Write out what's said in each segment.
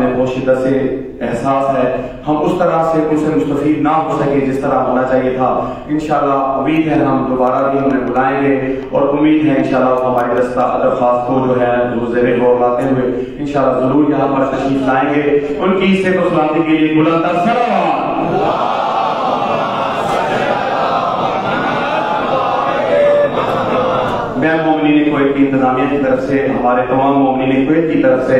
ہمیں بہت شدت سے احساس ہے، ہم اس طرح سے ان سے مستفید نہ ہو سکے جس طرح ہونا چاہیے تھا۔ انشاءاللہ امید ہے ہم دوبارہ بھی انہیں بلائیں گے، اور امید ہے انشاءاللہ ہماری درخواست کو جو ہے زیر غور لاتے ہوئے انشاءاللہ ضرور یہاں پر تشریف لائیں گے۔ ان کی صحت و سلامتی کے لیے بلند تر صلوات۔ میں مومنین کویت کی انتظامیہ کی طرف سے، ہمارے تمام مومنین کویت کی طرف سے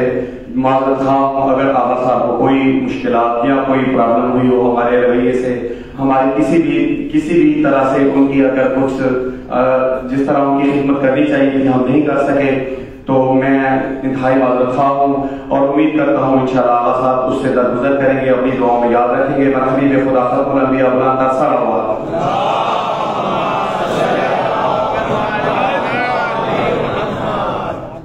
معذرت خواہ اگر آبا صاحب کو کوئی مشکلات یا کوئی پرابلم ہوئی ہو ہمارے رویے سے، ہماری کسی بھی طرح سے ان کی اگر کچھ جس طرح ان کی خدمت کرنی چاہیے کہ ہم نہیں کر سکے، تو میں انتہائی معذرت خواہ ہوں، اور امید کرتا ہوں انشاءاللہ آبا صاحب اس سے درگزر کریں گے، اپنی دعاؤں میں یاد رکھیں گے۔ حبیب خدا خاتم الانبیاء بلند تر صلوات۔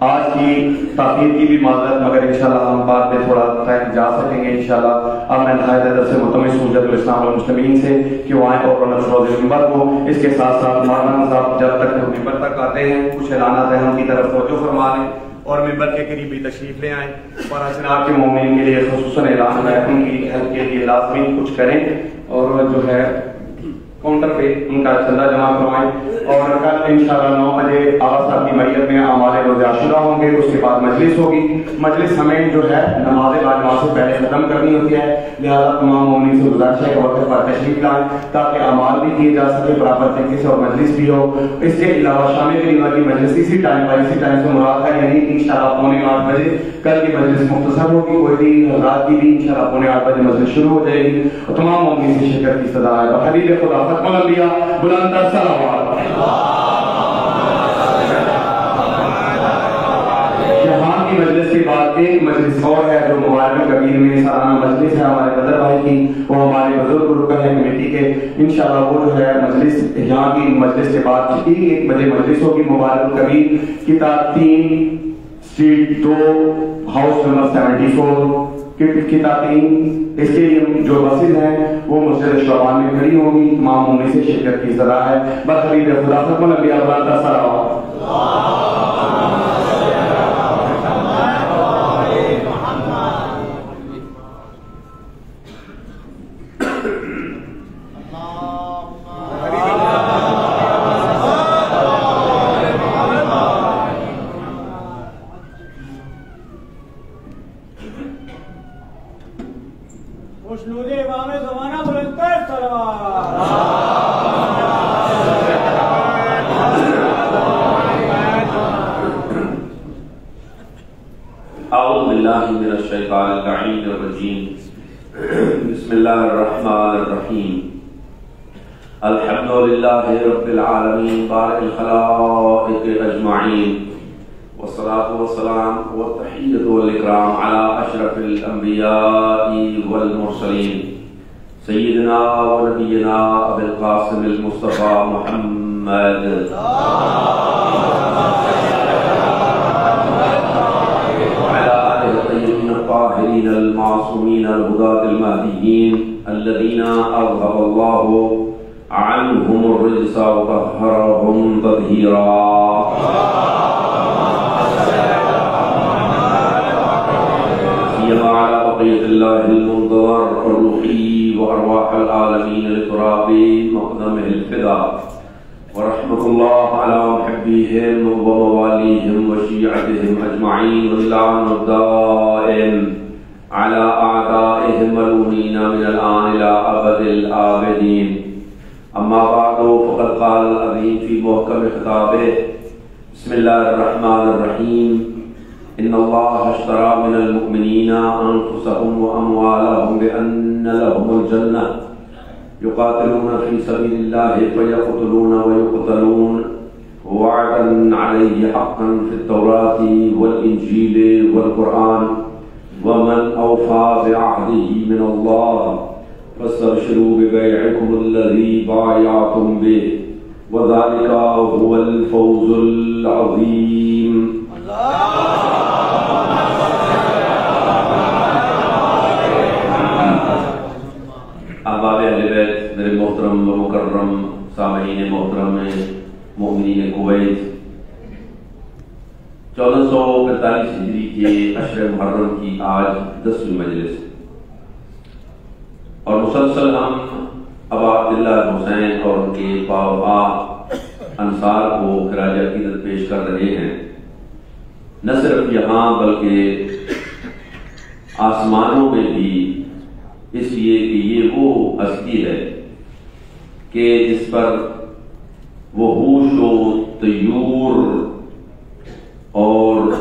آج کی تاخیر کی بھی معذرت، مگر انشاءاللہ ہم بعد میں تھوڑا ٹائم جا سکیں گے انشاءاللہ۔ اب میں نہایت ادب سے ملتمس ہوں حجت الاسلام والمسلمین سے کہ وہ آئیں اور روز منبر کو، اس کے ساتھ ساتھ مولانا صاحب جب تک منبر تک آتے ہیں کچھ اعلانات ہیں ہم کی طرف توجہ فرما لیں، اور منبر کے قریب بھی تشریف لے آئیں، اور جناب کے مومنین کے لیے خصوصاً اعلان ہے ان کی ہیلپ کے لیے لازمی کچھ کریں، اور جو ہے کاؤنٹر پہ ان کا چندہ جمع کروائیں۔ اور کل انشاءاللہ 9 بجے آغا صاحب کی میت میں اعمال روز عاشورہ ہوں گے، اس کے بعد مجلس ہوگی۔ مجلس ہمیں جو ہے نماز باجماع سے پہلے ختم کرنی ہوتی ہے، لہذا تمام مومنین سے گزارش ہے کہ وقت پر تشریف لائیں تاکہ اعمال بھی کیے جا سکے برابر طریقے سے اور مجلس بھی ہو۔ اس کے علاوہ شام غریبہ کی مجلس اسی ٹائم سے مراد ہے، یعنی انشاءاللہ 7:45 بجے کل کی مجلس مختصر ہوگی، کوئی بھی حضرات کی بھی انشاءاللہ 7:45 بجے مجلس شروع ہو جائے گی، اور تمام مومنین سے شرکت کی استدعا ہے۔ اور حبیب خدا ختم الانبیاء بلند تر صلوات۔ یہاں کی مجلس کے بعد ایک مجلس اور ہے جو مبارک کبیر میں سالانہ مجلس ہے ہمارے بدر بھائی کی، وہ ہمارے بزرگ رکن ہے کمیٹی کے، انشاءاللہ وہ جو ہے مجلس یہاں کی مجلس کے بعد 1 بجے مجلس ہوگی مبارک کبیر کتاب 3 اسٹریٹ 2 ہاؤس نمبر 74 کتاب 3۔ اس کے لیے جو بسز ہیں وہ مسجد شعبان میں کھڑی ہوں گی، تمام مومنین سے شرکت کی استدعا ہے۔ بس حبیب خدا ختم الانبیاء بلند تر صلوات۔ بسم اللہ الرحمن الرحیم۔ الحمدللہ رب العالمین بارئ الخلائق اجمعین، والصلاة والسلام والتحیۃ والاکرام علی اشرف الانبیاء والمرسلین سیدنا و نبینا ابی القاسم المصطفى محمد الطاهرين المعصومين الهداة المهديين الذين أذهب الله عنهم الرجس وطهرهم تطهيرا، سيما على بقية الله المنتظر الروحي وأرواح العالمين لتراب مقدمه الفداء، ورحمة الله على محبيهم ومواليهم وشيعتهم أجمعين، واللعن الدائم على أعدائهم ملعونين من الآن إلى أبد الآبدين۔ أما بعد، فقد قال العظيم في محكم خطابه: بسم الله الرحمن الرحيم، إن الله اشترى من المؤمنين أنفسهم وأموالهم بأن لهم الجنة يقاتلون في سبيل الله فيقتلون ويقتلون وعدا عليه حقا في التوراة والإنجيل والقرآن، ومن أوفى بعهده من الله فاستبشروا ببيعكم الذي بايعتم به، وذلك هو الفوز العظيم۔ احباب اہل بیت، میرے محترم و مکرم سامعین محترم مومنین کویت، 1445 ہجری کے عشر محرم کی آج 10ویں مجلس اور مسلسل ہم ابا عبداللہ حسین اور ان کے باوفا انصار کو خراج عقیدت پیش کر رہے ہیں، نہ صرف یہاں بلکہ آسمانوں میں بھی، اس لیے کہ یہ وہ ہستی ہے کہ جس پر وحوش و طیور اور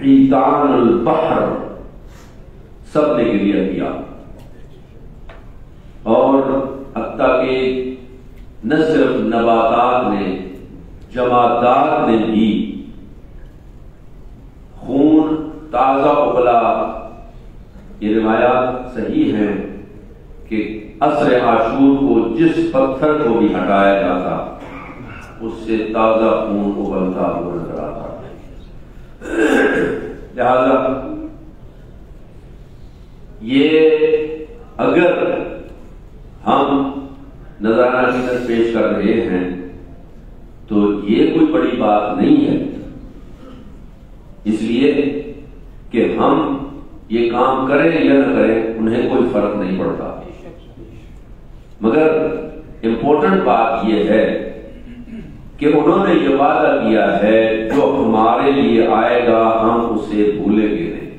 حیتان البحر سب نے گریہ کیا، اور حتیٰ کہ نہ صرف نباتات نے، جمادات نے بھی خون تازہ ابلا۔ یہ روایات صحیح ہیں کہ عصر عاشور کو جس پتھر کو بھی ہٹایا جاتا اس سے تازہ خون ابلتا ہوا نظر آتا۔ لہذا یہ اگر ہم نذرانہ عقیدت پیش کر رہے ہیں تو یہ کوئی بڑی بات نہیں ہے، اس لیے کہ ہم یہ کام کریں یا نہ کریں انہیں کوئی فرق نہیں پڑتا، مگر امپورٹنٹ بات یہ ہے کہ انہوں نے یہ وعدہ کیا ہے جو ہمارے لیے آئے گا ہم اسے بھولیں گے نہیں۔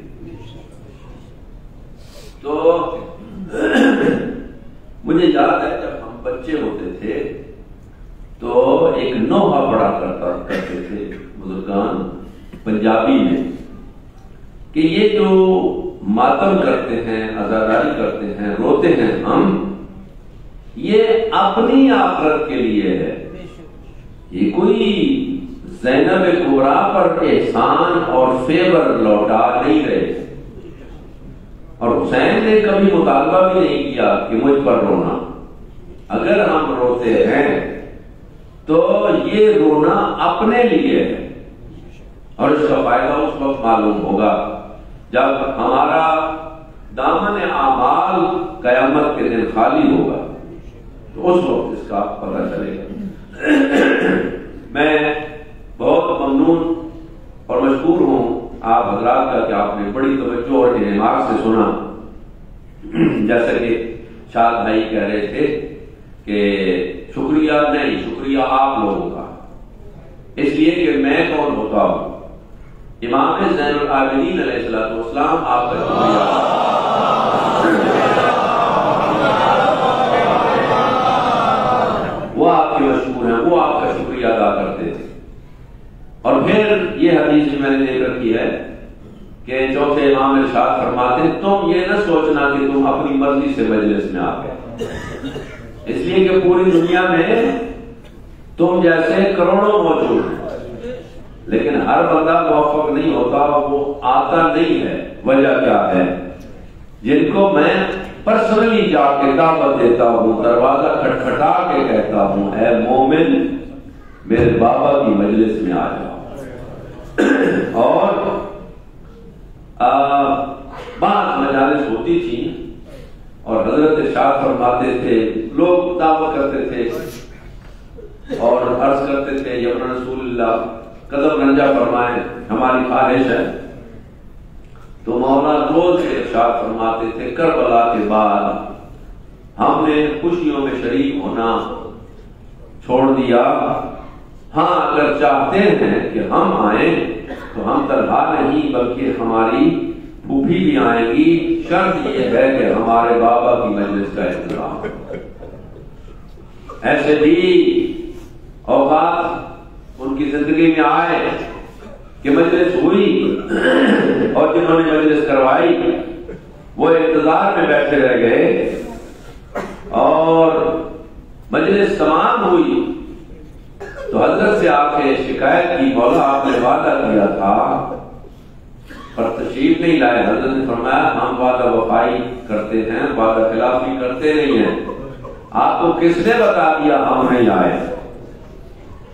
تو مجھے یاد ہے جب ہم بچے ہوتے تھے تو ایک نوحہ پڑھا کرتے تھے بزرگان پنجابی میں کہ یہ جو ماتم کرتے ہیں، عزاداری کرتے ہیں، روتے ہیں ہم، یہ اپنی آخرت کے لیے ہے، یہ کوئی زینب کبریٰ پر احسان اور فیور لوٹا نہیں رہے۔ اور حسین نے کبھی مطالبہ بھی نہیں کیا کہ مجھ پر رونا، اگر ہم روتے ہیں تو یہ رونا اپنے لیے ہے، اور اس کا فائدہ اس وقت معلوم ہوگا جب ہمارا دامن اعمال قیامت کے دن خالی ہوگا، تو اس وقت اس کا پتہ چلے گا۔ میں بہت ممنون اور مشکور ہوں آپ حضرات کا کہ آپ نے بڑی توجہ اور انعمار سے سنا۔ جیسا کہ شاد بھائی کہہ رہے تھے کہ شکریہ نہیں، شکریہ آپ لوگوں کا، اس لیے کہ میں کون ہوتا ہوں؟ امام زین العابدین علیہ السلام آپ کا شکریہ، وہ آپ کے مشہور ہیں، وہ آپ کا شکریہ ادا کرتے تھے۔ اور پھر یہ حدیث میں نے ذکر کی ہے کہ چوتھے امام ارشاد فرماتے ہیں تم یہ نہ سوچنا کہ تم اپنی مرضی سے مجلس میں آ گئے، اس لیے کہ پوری دنیا میں تم جیسے کروڑوں موجود ہیں، لیکن ہر بندہ موفق نہیں ہوتا، وہ آتا نہیں ہے۔ وجہ کیا ہے؟ جن کو میں پرسنلی جا کے دعوت دیتا ہوں، دروازہ کھٹکھٹا کے کہتا ہوں اے مومن میرے بابا کی مجلس میں آ جاؤ۔ اور بعض مجالس ہوتی تھی اور حضرت ارشاد فرماتے تھے، لوگ دعوت کرتے تھے اور عرض کرتے تھے یا رسول اللہ قدم رنجا فرمائیں، ہماری خواہش ہے، تو مولانا روز ارشاد فرماتے تھے کربلا کے بعد ہم نے خوشیوں میں شریک ہونا چھوڑ دیا، ہاں اگر چاہتے ہیں کہ ہم آئیں تو ہم تنہا نہیں بلکہ ہماری پھوپھی بھی آئے گی، شرط یہ ہے کہ ہمارے بابا کی مجلس کا انتظام۔ ایسے بھی اوقات ان کی زندگی میں آئے کہ مجلس ہوئی اور جنہوں نے مجلس کروائی وہ انتظار میں بیٹھے رہ گئے، اور مجلس تمام ہوئی تو حضرت سے آ کے شکایت کی، مولا آپ نے وعدہ کیا تھا پر تشریف نہیں لائے۔ حضرت نے فرمایا ہم وعدہ وفائی کرتے ہیں، وعدہ خلافی کرتے نہیں ہیں، آپ کو کس نے بتا دیا ہم نہیں آئے؟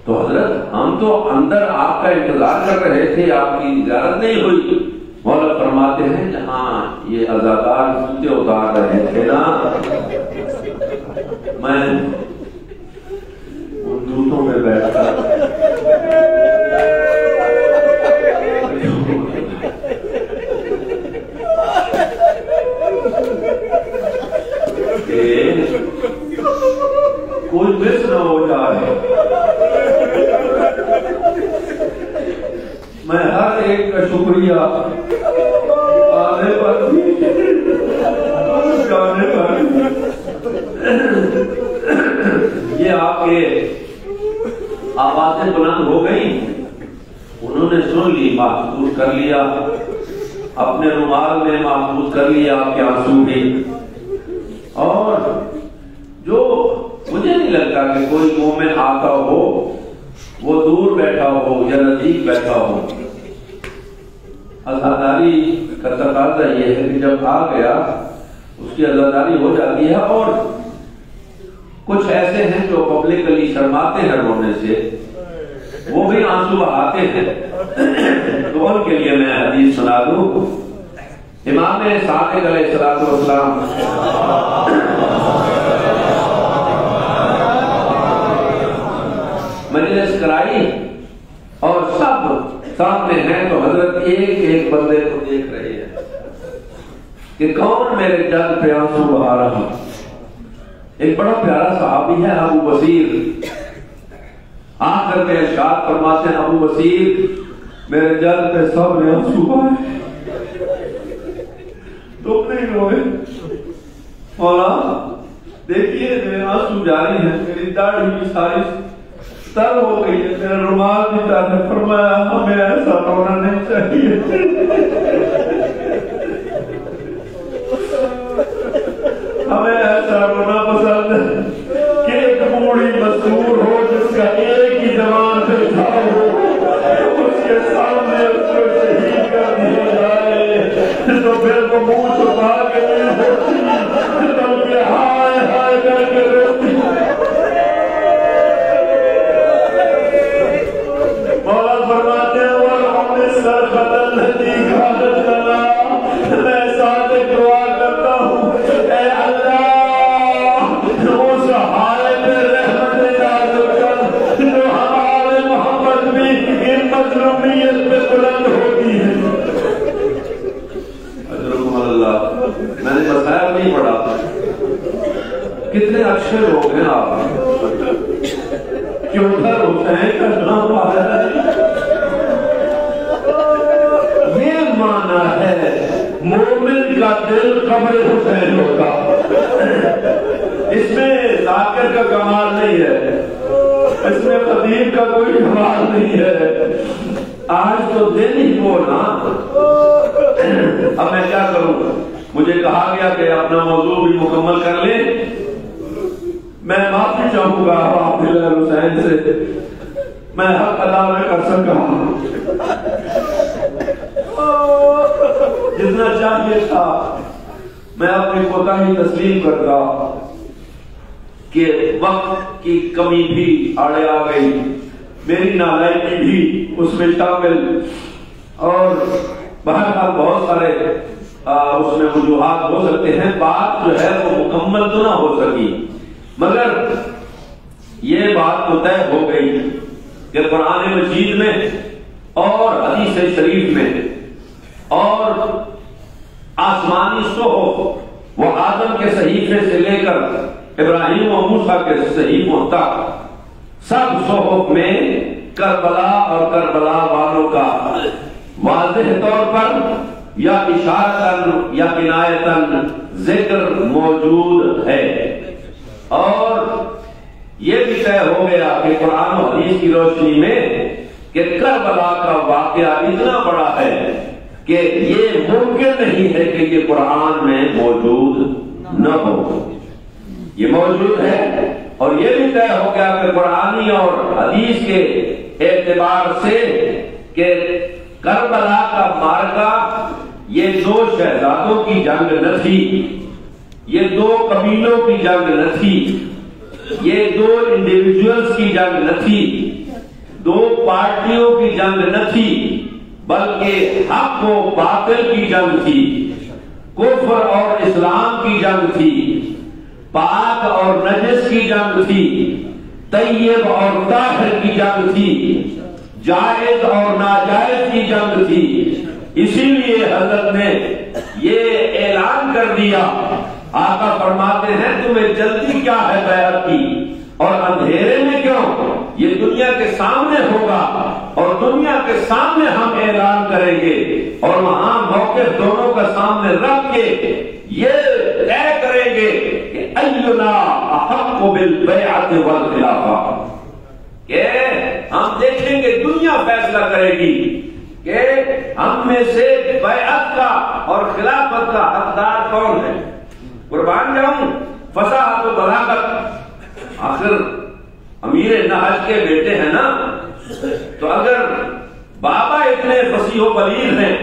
تو حضرت ہم تو اندر آپ کا انتظار کر رہے تھے، آپ کی زیارت نہیں ہوئی۔ مولا فرماتے ہیں جہاں یہ عزادار جوتے اتار رہے تھے نا، میں ان جوتوں میں بیٹھ کر کے آوازیں بلند ہو گئی، انہوں نے سن لی، محفوظ کر لیا، اپنے رومال میں محفوظ کر لیا آپ کے آنسو بھی۔ اور جو مجھے نہیں لگتا کہ کوئی مومن آتا ہو وہ دور بیٹھا ہو یا نزدیک بیٹھا ہو، عزاداری کا تقاضا یہ ہے کہ جب آ گیا اس کی عزاداری ہو جاتی ہے۔ اور کچھ ایسے ہیں جو پبلکلی شرماتے ہیں رونے سے، وہ بھی آنسو بہاتے ہیں، تو ان کے لیے میں حدیث سنا دوں۔ امام صادق علیہ السلام مجلس کرائی اور سب سامنے ہیں، تو حضرت ایک ایک بندے کو دیکھ رہے ہیں کہ کون میرے جلد پہ آنسو بہا رہا۔ ایک بڑا پیارا صحابی ہے ابو بصیر، آخر میں ارشاد فرماتے ہیں ابو بصیر میرے جلد پہ سب نے آنسو بہائے، تم نہیں روئے؟ مولا دیکھیے میرے آنسو جاری ہیں، میری داڑھی بھی ساری تر ہو گئی ہے، میرا رومال بھی تر ہے۔ فرمایا ہمیں ایسا رونا نہیں چاہیے، ہمیں ایسا رونا پسند ہے کہ ایک بوڑھی مزدور ہو جس کا ایک ہی زبان پہ تھا ہو، اس کے سامنے اس کو شہید کر دیا جائے تو پھر وہ منہ چھپا کے نہیں ہوتی بلکہ ہائے ہائے کر کے روتی۔ مولا فرماتے ہیں وَرْحَمِ السَّرْخَةَ الَّتِي كَانَتْ لَنَا، میں صادق دعا کرتا ہوں اے اللہ اس حال میں رحمت نازل کر جو ہمارے محمد بھی ان مظلومیت میں بلند ہوتی ہے۔ اجرکم اللہ۔ میں نے بتایا نہیں پڑھا، کتنے اچھے لوگ ہیں آپ، کیوں ادھر حسین کا نام آ رہا ہے؟ یہ معنی ہے مومن کا دل قبر حسین ہوگا، اس میں ذاکر کا کمال نہیں ہے، اس میں قدیم کا کوئی کمال نہیں ہے، آج تو دل ہی وہ نا۔ اب میں کیا کروں، مجھے کہا گیا کہ اپنا موضوع بھی مکمل کر لیں، میں معافی چاہوں گا حافظ حسین سے، میں حق ادا نہ کر سکا، جتنا چاہیے تھا میں اپنی کوتاہی تسلیم کرتا کہ وقت کی کمی بھی آڑے آ گئی، میری نالائکی بھی اس میں شامل، اور بہرحال بہت سارے اس میں وجوہات ہو سکتے ہیں، بات جو ہے وہ مکمل تو نہ ہو سکی، مگر یہ بات تو طے ہو گئی کہ قرآن مجید میں اور حدیث شریف میں اور آسمانی صحف وہ آدم کے صحیفے سے لے کر ابراہیم و موسیٰ کے صحیفوں تک سب صحف میں کربلا اور کربلا والوں کا واضح طور پر یا اشارتاً یا کنایتاً ذکر موجود ہے، اور یہ بھی طے ہو گیا کہ قرآن و حدیث کی روشنی میں کہ کربلا کا واقعہ اتنا بڑا ہے کہ یہ ممکن نہیں ہے کہ یہ قرآن میں موجود نہ ہو، یہ موجود ہے۔ اور یہ بھی طے ہو گیا کہ قرآنی اور حدیث کے اعتبار سے کہ کربلا کا مارکا یہ دو شہزادوں کی جنگ نہ تھی، یہ دو قبیلوں کی جنگ نہ تھی، یہ دو انڈیویجولز کی جنگ نہ تھی، دو پارٹیوں کی جنگ نہ تھی، بلکہ حق و باطل کی جنگ تھی، کفر اور اسلام کی جنگ تھی، پاک اور نجس کی جنگ تھی، طیب اور طاہر کی جنگ تھی، جائز اور ناجائز کی جنگ تھی۔ اسی لیے حضرت نے یہ اعلان کر دیا، آقا فرماتے ہیں تمہیں جلدی کیا ہے بیعت کی اور اندھیرے میں کیوں، یہ دنیا کے سامنے ہوگا اور دنیا کے سامنے ہم اعلان کریں گے، اور وہاں موقف دونوں کا سامنے رکھ کے یہ طے کریں گے کہ اینا احق الحق بالبیعۃ والخلافہ، کہ ہم دیکھیں گے، دنیا فیصلہ کرے گی کہ ہم میں سے بیعت کا اور خلافت کا حقدار کون ہے۔ قربان جاؤں، فصاحت و بلاغت، آخر امیر نہج کے بیٹے ہیں نا، تو اگر بابا اتنے فصیح و بلیغ ہیں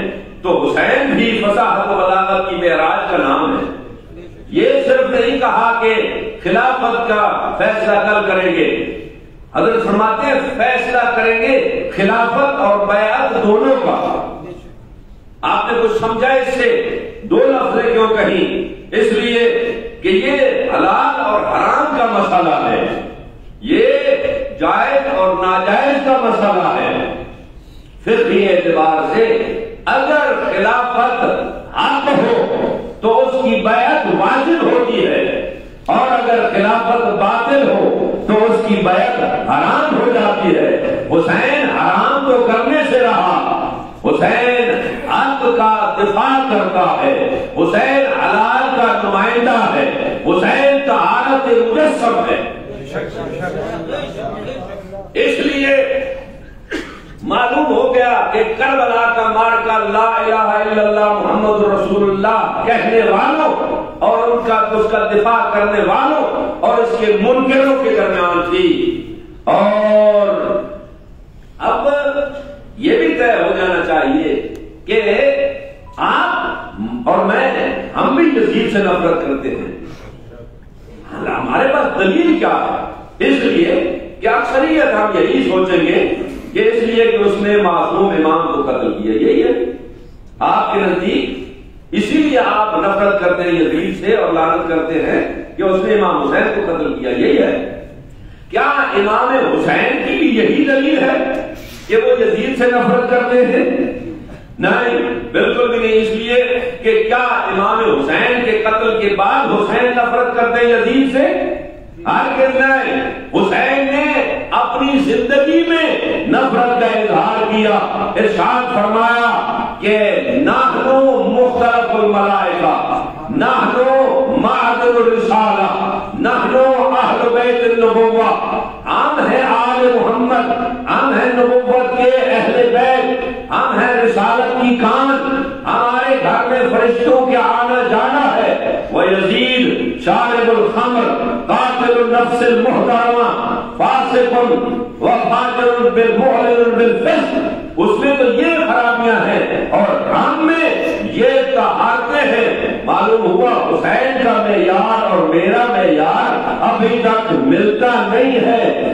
تو حسین بھی فصاحت و بلاغت کی معراج کا نام ہے۔ یہ صرف نہیں کہا کہ خلافت کا فیصلہ کل کریں گے، حضرت فرماتے ہیں فیصلہ کریں گے خلافت اور بیعت دونوں کا۔ آپ نے کچھ سمجھا اس سے؟ دو لفظیں کیوں کہیں؟ اس لیے کہ یہ حلال اور حرام کا مسئلہ ہے، یہ جائز اور ناجائز کا مسئلہ ہے۔ فقہی اعتبار سے اگر خلافت حق ہو تو اس کی بیعت واجب ہوتی ہے، اور اگر خلافت باطل ہو تو اس کی بیعت حرام ہو جاتی ہے۔ حسین حرام تو کرنے سے رہا، حسین حق کا دفاع کرتا ہے، حسین حلال کا نمائندہ ہے، حسین طہارت مجسم ہے۔ اس لیے معلوم ہو گیا کہ کربلا کا مارکا لا الہ الا اللہ محمد رسول اللہ کہنے والوں اور اس کا دفاع کرنے والوں اور اس کے منکروں کے درمیان تھی۔ اور اب یہ بھی طے ہو جانا چاہیے کہ آپ اور میں، ہم بھی یزید سے نفرت کرتے ہیں، ہمارے پاس دلیل کیا ہے؟ اس لیے کہ اکثریت ہم یہی سوچیں گے کہ اس لیے کہ اس نے معصوم امام کو قتل کیا، یہی ہے آپ کے نزدیک، اسی لیے آپ نفرت کرتے ہیں یزید سے اور لعنت کرتے ہیں کہ اس نے امام حسین کو قتل کیا، یہی ہے۔ کیا امام حسین کی بھی یہی دلیل ہے کہ وہ یزید سے نفرت کرتے ہیں؟ نہیں، بالکل بھی نہیں۔ اس لیے کہ کیا امام حسین کے قتل کے بعد حسین نفرت کرتے ہیں یزید سے؟ ہرگز نہیں۔ حسین نے اپنی زندگی میں نفرت کا اظہار کیا، ارشاد فرمایا کہ نحنو مختلف الملائکہ، نحنو معدن الرسالہ، نحنو اہل بیت النبوہ، ہم ہیں آل محمد، ہم ہیں نبوت کے اہل بیت، ہم ہیں رسالت کی کان، ہمارے گھر میں فرشتوں کے آنا جانا ہے۔ وَيَزِيد شارب الخمر قاتل النفس المحترمہ فاسق وفاجر بالمعلن بالفسق، اس میں تو یہ خرابیاں ہیں اور ہم میں یہ طہارتیں ہیں۔ معلوم ہوا حسین کا معیار اور میرا معیار ابھی تک ملتا نہیں ہے۔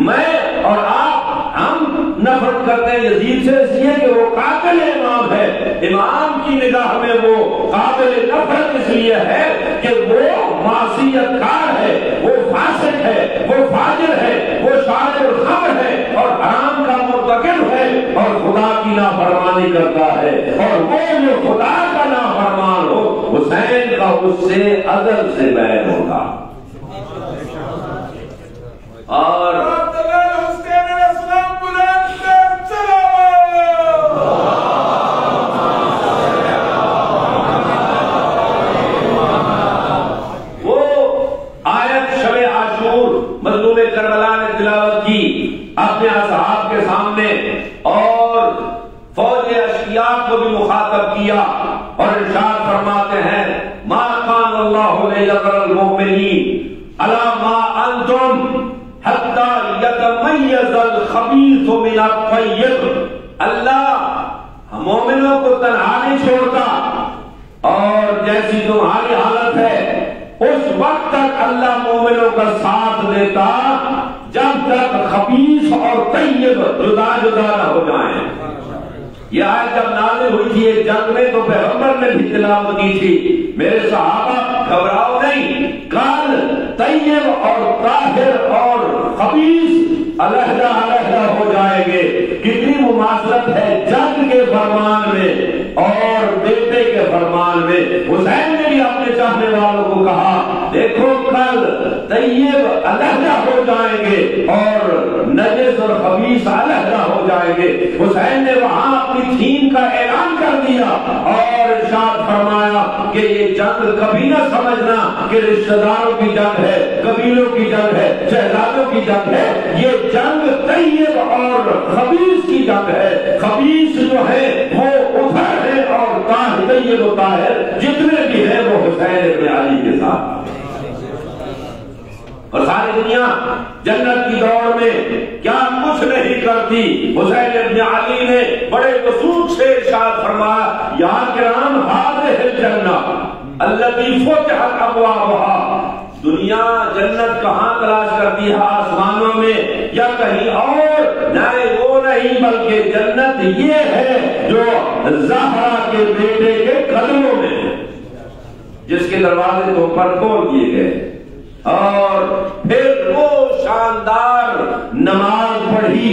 میں اور آپ ہم نفرت کرتے ہیں یزید سے اس لیے کہ وہ قاتل امام ہے، امام کی نگاہ میں وہ قابل نفرت اس لیے ہے کہ وہ معصیت کار ہے، وہ فاسق ہے، وہ فاجر ہے، وہ شارب الخمر ہے اور حرام کا مرتکب ہے اور خدا کی نافرمانی کرتا ہے، اور وہ جو خدا کا نافرمان ہو حسین کا اس سے ازل سے بیان ہوگا۔ اور مظلوم کربلا نے تلاوت کی اپنے اصحاب کے سامنے اور فوج اشقیاء کو بھی مخاطب کیا اور ارشاد فرماتے ہیں ما کان اللہ لیذر المؤمنین علی ما انتم حتی یتمیز الخبیث من الطیب، اللہ مومنوں کو تنہا نہیں چھوڑتا اور جیسی تمہاری حالت ہے اس وقت تک اللہ مومنوں کا ساتھ دیتا جب تک خبیث اور طیب جدا جدا نہ ہو جائیں۔ یہ آیت جب نازل ہوئی تھی ایک جنگ میں تو پیغمبر نے بھی تلاوت کی تھی، میرے صحابہ گھبراؤ نہیں، کل طیب اور طاہر اور خبیث علیحدہ علیحدہ ہو جائیں گے۔ کتنی مماثلت ہے جنگ کے فرمان میں اور بیٹے کے فرمان میں۔ حسین نے بھی اپنے چاہنے والوں کو کہا دیکھو کل طیب علیحدہ ہو جائیں گے اور نجس اور خبیث علیحدہ ہو جائیں گے۔ حسین نے وہاں اپنی تھیم کا اعلان کر دیا اور ارشاد فرمایا کہ کہ یہ جنگ کبھی نہ سمجھنا کہ رشتہ داروں کی جنگ ہے، قبیلوں کی جنگ ہے، شہزادوں کی جنگ ہے، یہ جنگ طیب اور خبیث کی جنگ ہے۔ خبیث جو ہے وہ ادھر ہے اور طیب و طاہر جتنے بھی ہیں وہ حسین ابن علی کے ساتھ، اور ساری دنیا جنت کی دوڑ میں کیا کچھ نہیں کرتی۔ حسین ابن علی نے بڑے وثوق سے ارشاد فرمایا، یا کرام ہذہ الجنہ التی فتحت ابوابها، دنیا جنت کہاں تلاش کرتی ہے؟ آسمانوں میں یا کہیں اور؟ نہیں، وہ نہیں، بلکہ جنت یہ ہے جو زہرا کے بیٹے کے قدموں میں ہے، جس کے دروازے تو پر کھول دیے گئے، اور پھر وہ شاندار نماز پڑھی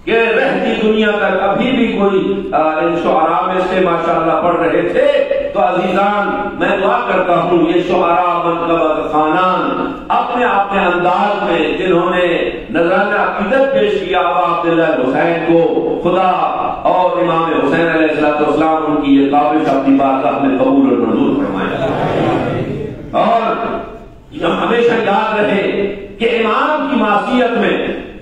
کہ رہتی دنیا تک ابھی بھی کوئی ان شعراء میں سے ماشاءاللہ پڑھ رہے تھے۔ تو عزیزان، میں دعا کرتا ہوں یہ شعراء منقبت خانان اپنے انداز میں جنہوں نے نذرانہ عقیدت پیش کیا ابا عبداللہ حسین کو، خدا اور امام حسین علیہ السلام ان کی یہ کاوش اپنی بارگاہ میں قبول اور منظور فرمائے، اور ہمیشہ یاد رہے کہ امام کی معصیت میں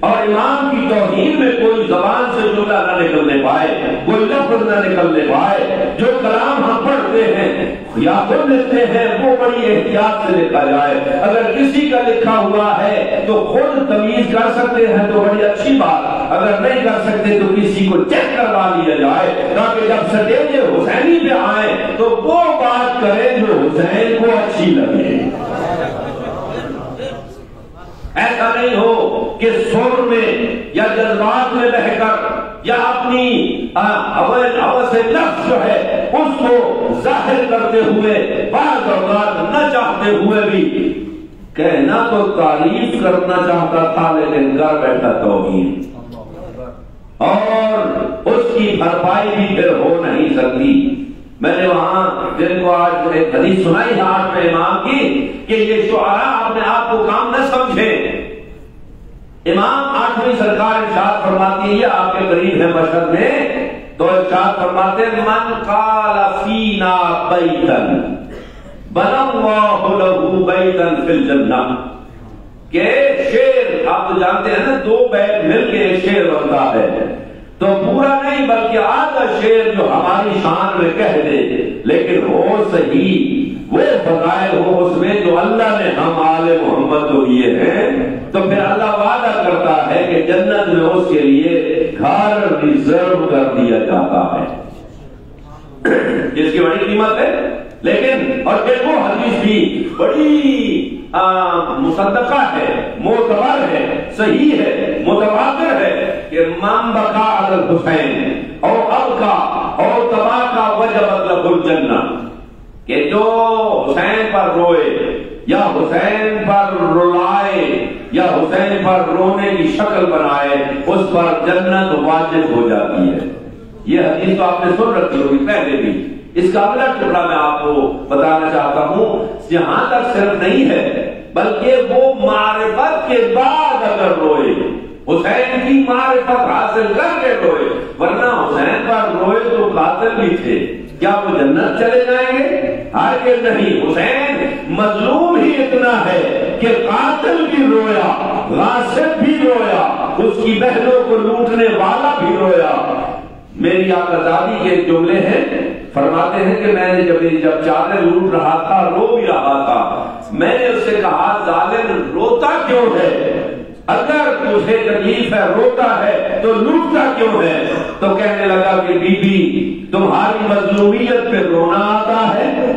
اور امام کی توہین میں کوئی زبان سے جملہ نہ نکلنے پائے، کوئی لفظ نہ نکلنے پائے۔ جو کلام ہم پڑھتے ہیں یا خود لکھتے ہیں وہ بڑی احتیاط سے لکھا جائے۔ اگر کسی کا لکھا ہوا ہے تو خود تمیز کر سکتے ہیں تو بڑی اچھی بات، اگر نہیں کر سکتے تو کسی کو چیک کروا لیا جائے، تاکہ جب سٹیج حسینی پہ آئے تو وہ بات کریں جو حسین کو اچھی لگے۔ ایسا نہیں ہو کہ سر میں یا جذبات میں رہ کر یا اپنی حوث نفس جو ہے اس کو ظاہر کرتے ہوئے، بعض اوقات نہ چاہتے ہوئے بھی کہنا تو تعریف کرنا چاہتا تھا لیکن گھر بیٹھا توہین، اور اس کی بھرپائی بھی پھر ہو نہیں سکتی۔ میں نے وہاں جن کو آج ایک حدیث سنائی ہے آج میں امام کی کہ یہ شعراء اپنے آپ کو کام نہ سمجھے۔ امام آٹھویں سرکار ارشاد فرماتی ہے، یہ آپ کے قریب ہے مشہد میں، تو ارشاد فرماتے ہیں من قال فینا بیتا بنى اللہ لہ بیتا فی الجنہ، کہ شعر آپ تو جانتے ہیں نا، دو بیت مل کے ایک شعر بنتا ہے، تو پورا نہیں بلکہ آدھا شعر جو ہماری شان میں کہہ دے لیکن ہو صحیح، وہ فضائل ہو اس میں جو اللہ نے ہم آل محمد کو دیے ہیں، تو پھر اللہ وعدہ کرتا ہے کہ جنت میں اس کے لیے گھر ریزرو کر دیا جاتا ہے، جس کی بڑی قیمت ہے۔ لیکن اور پھر وہ حدیث بھی بڑی مصدقہ ہے، معتبر ہے، صحیح ہے، متواتر ہے کہ من بکا علی الحسین اور ابکا اور تباکا وجبت لہ الجنہ، کہ جو حسین پر روئے یا حسین پر رلائے یا حسین پر رونے کی شکل بنائے اس پر جنت واجب ہو جاتی ہے۔ یہ حدیث تو آپ نے سن رکھی ہوگی پہلے بھی، اس کا اگلا ٹکڑا میں آپ کو بتانا چاہتا ہوں، یہاں تک صرف نہیں ہے بلکہ وہ معرفت کے بعد اگر روئے، حسین کی معرفت حاصل کر کے روئے، ورنہ حسین پر روئے تو قاتل بھی تھے، کیا وہ جنت چلے جائیں گے؟ ہرگز نہیں۔ حسین مظلوم ہی اتنا ہے کہ قاتل بھی رویا، غاصب بھی رویا، اس کی بہنوں کو لوٹنے والا بھی رویا۔ میری آقازادی کے جملے ہیں، فرماتے ہیں کہ میں نے جب چادر لوٹ رہا تھا رو بھی رہا تھا، میں نے اس سے کہا ظالم روتا کیوں ہے؟ اگر تجھے تکلیف ہے روتا ہے تو لوٹتا کیوں ہے؟ تو کہنے لگا کہ بی بی تمہاری مظلومیت پہ رونا آتا ہے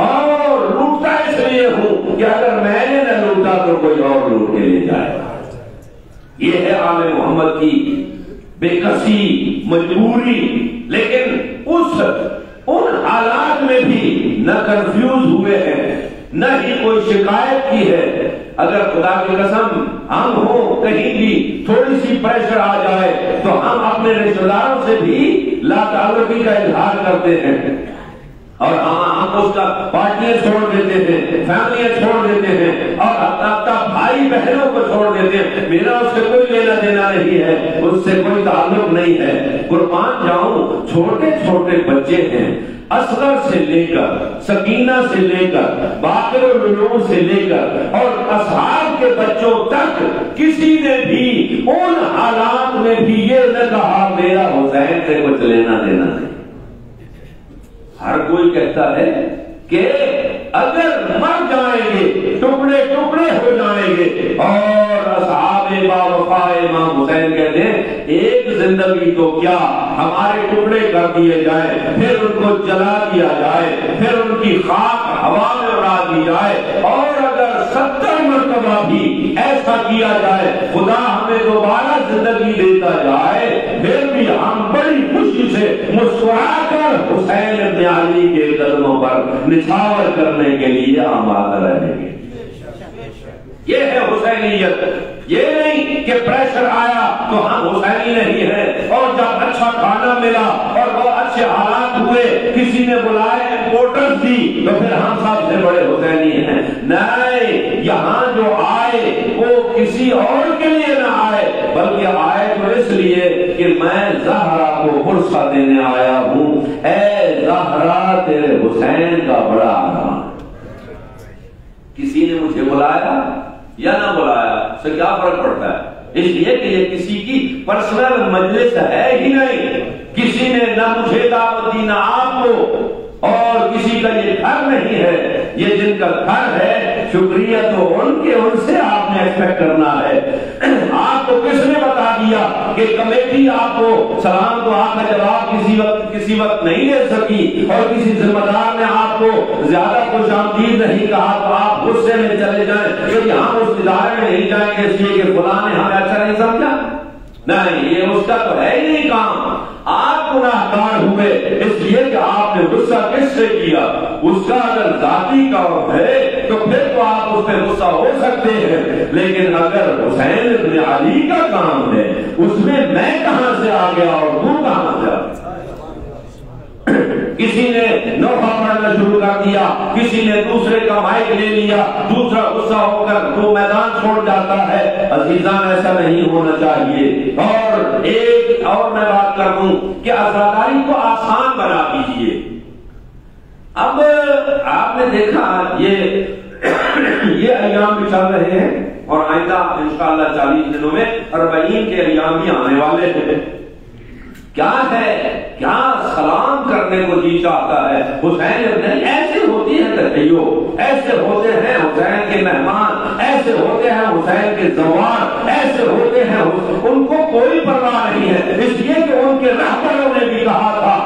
اور لوٹتا اس لیے ہوں کہ اگر میں نے نہ لوٹا تو کوئی اور لوٹ کے لے جائے۔ یہ ہے آل محمد کی بے کسی مجبوری، لیکن ان حالات میں بھی نہ کنفیوز ہوئے ہیں، نہ ہی کوئی شکایت کی ہے۔ اگر خدا کی قسم ہم ہوں کہیں بھی تھوڑی سی پریشر آ جائے تو ہم اپنے رشتہ داروں سے بھی لا تعلقی کا اظہار کرتے ہیں، اور ہم اس کا پارٹیاں چھوڑ دیتے ہیں، فیملیاں چھوڑ دیتے ہیں، اور حتیٰ بھائی بہنوں کو چھوڑ دیتے ہیں، میرا اس سے کوئی لینا دینا نہیں ہے، اس سے کوئی تعلق نہیں ہے۔ قربان جاؤں، چھوٹے چھوٹے بچے ہیں، اصغر سے لے کر سکینہ سے لے کر باقر العلوم سے لے کر اور اصحاب کے بچوں تک کسی نے بھی ان حالات میں بھی یہ نہ کہا میرا حسین سے کچھ لینا دینا نہیں. ہر کوئی کہتا ہے کہ اگر مر جائیں گے ٹکڑے ٹکڑے ہو جائیں گے. اور اصحاب باوفا امام حسین کہتے ہیں ایک زندگی تو کیا ہمارے ٹکڑے کر دیے جائیں, پھر ان کو جلا دیا جائے, پھر ان کی خاک ہوا میں اڑا دی جائے, اور اگر 70 مرتبہ بھی ایسا کیا جائے خدا ہمیں دوبارہ زندگی دیتا جائے پھر بھی ہم بڑی خوشی سے مسکرا کر حسین ابن علی کے قدموں پر نچھاور کرنے کے لیے آمادہ رہیں گے. یہ ہے حسینیت. یہ نہیں کہ پریشر آیا تو ہم حسینی نہیں ہیں, اور جب اچھا کھانا ملا اور وہ اچھے حالات ہوئے کسی نے بلائے امپورٹنس دی تو پھر ہم سب سے بڑے حسینی ہیں. نہیں, یہاں جو آئے وہ کسی اور کے لیے نہ آئے بلکہ آئے تو اس لیے کہ میں زہرا کو عرصہ دینے آیا ہوں. اے زہرا تیرے حسین کا بڑا آرام. کسی نے مجھے بلایا یا نہ بلایا سے کیا فرق پڑتا ہے, اس لیے کہ یہ کسی کی پرسنل مجلس ہے ہی نہیں. کسی نے نہ مجھے دعوت دی نہ آپ کو, اور کسی کا یہ گھر نہیں ہے. یہ جن کا گھر ہے شکریہ تو ان سے آپ نے ایکسپیکٹ کرنا ہے. آپ کو کس نے بتا دیا کہ کمیٹی آپ کو سلام دعا کا جواب کسی وقت نہیں دے سکی اور کسی ذمہ دار نے آپ کو زیادہ خوش آمدید نہیں کہا تو آپ غصے میں چلے جائیں کہ ہم اس ادارے میں نہیں جائیں گے اس لیے کہ فلاں نے ہمیں اچھا نہیں سمجھا؟ نہیں, یہ اس کا تو ہے ہی نہیں کام. آپ گناہگار ہوئے اس لیے کہ آپ نے غصہ کس سے کیا. اس کا اگر ذاتی کام ہے تو پھر تو آپ اس پہ غصہ ہو سکتے ہیں, لیکن اگر حسین ابن علی کا کام ہے اس میں کہاں سے آ گیا اور تو کہاں سے آ گیا. کسی نے نوحہ پڑھنا شروع کر دیا, کسی نے دوسرے کا مائک لے لیا, دوسرا غصہ ہو کر تو میدان چھوڑ جاتا ہے. عزیزان ایسا نہیں ہونا چاہیے. اور ایک اور میں بات کر دوں کہ عزاداری کو آسان بنا دیجیے. اب آپ نے دیکھا یہ ایام بھی چل رہے ہیں اور آئندہ انشاءاللہ 40 دنوں میں 40 کے ایام بھی آنے والے ہیں. کیا ہے, کیا سلام کرنے کو جی چاہتا ہے. حسین ابن ایسے ہوتی ہے تقیو, ایسے ہوتے ہیں حسین کے مہمان, ایسے ہوتے ہیں حسین کے زوار, ایسے ہوتے ہیں ان کو کوئی پرواہ نہیں ہے. اس لیے کہ ان کے رہبروں نے بھی کہا تھا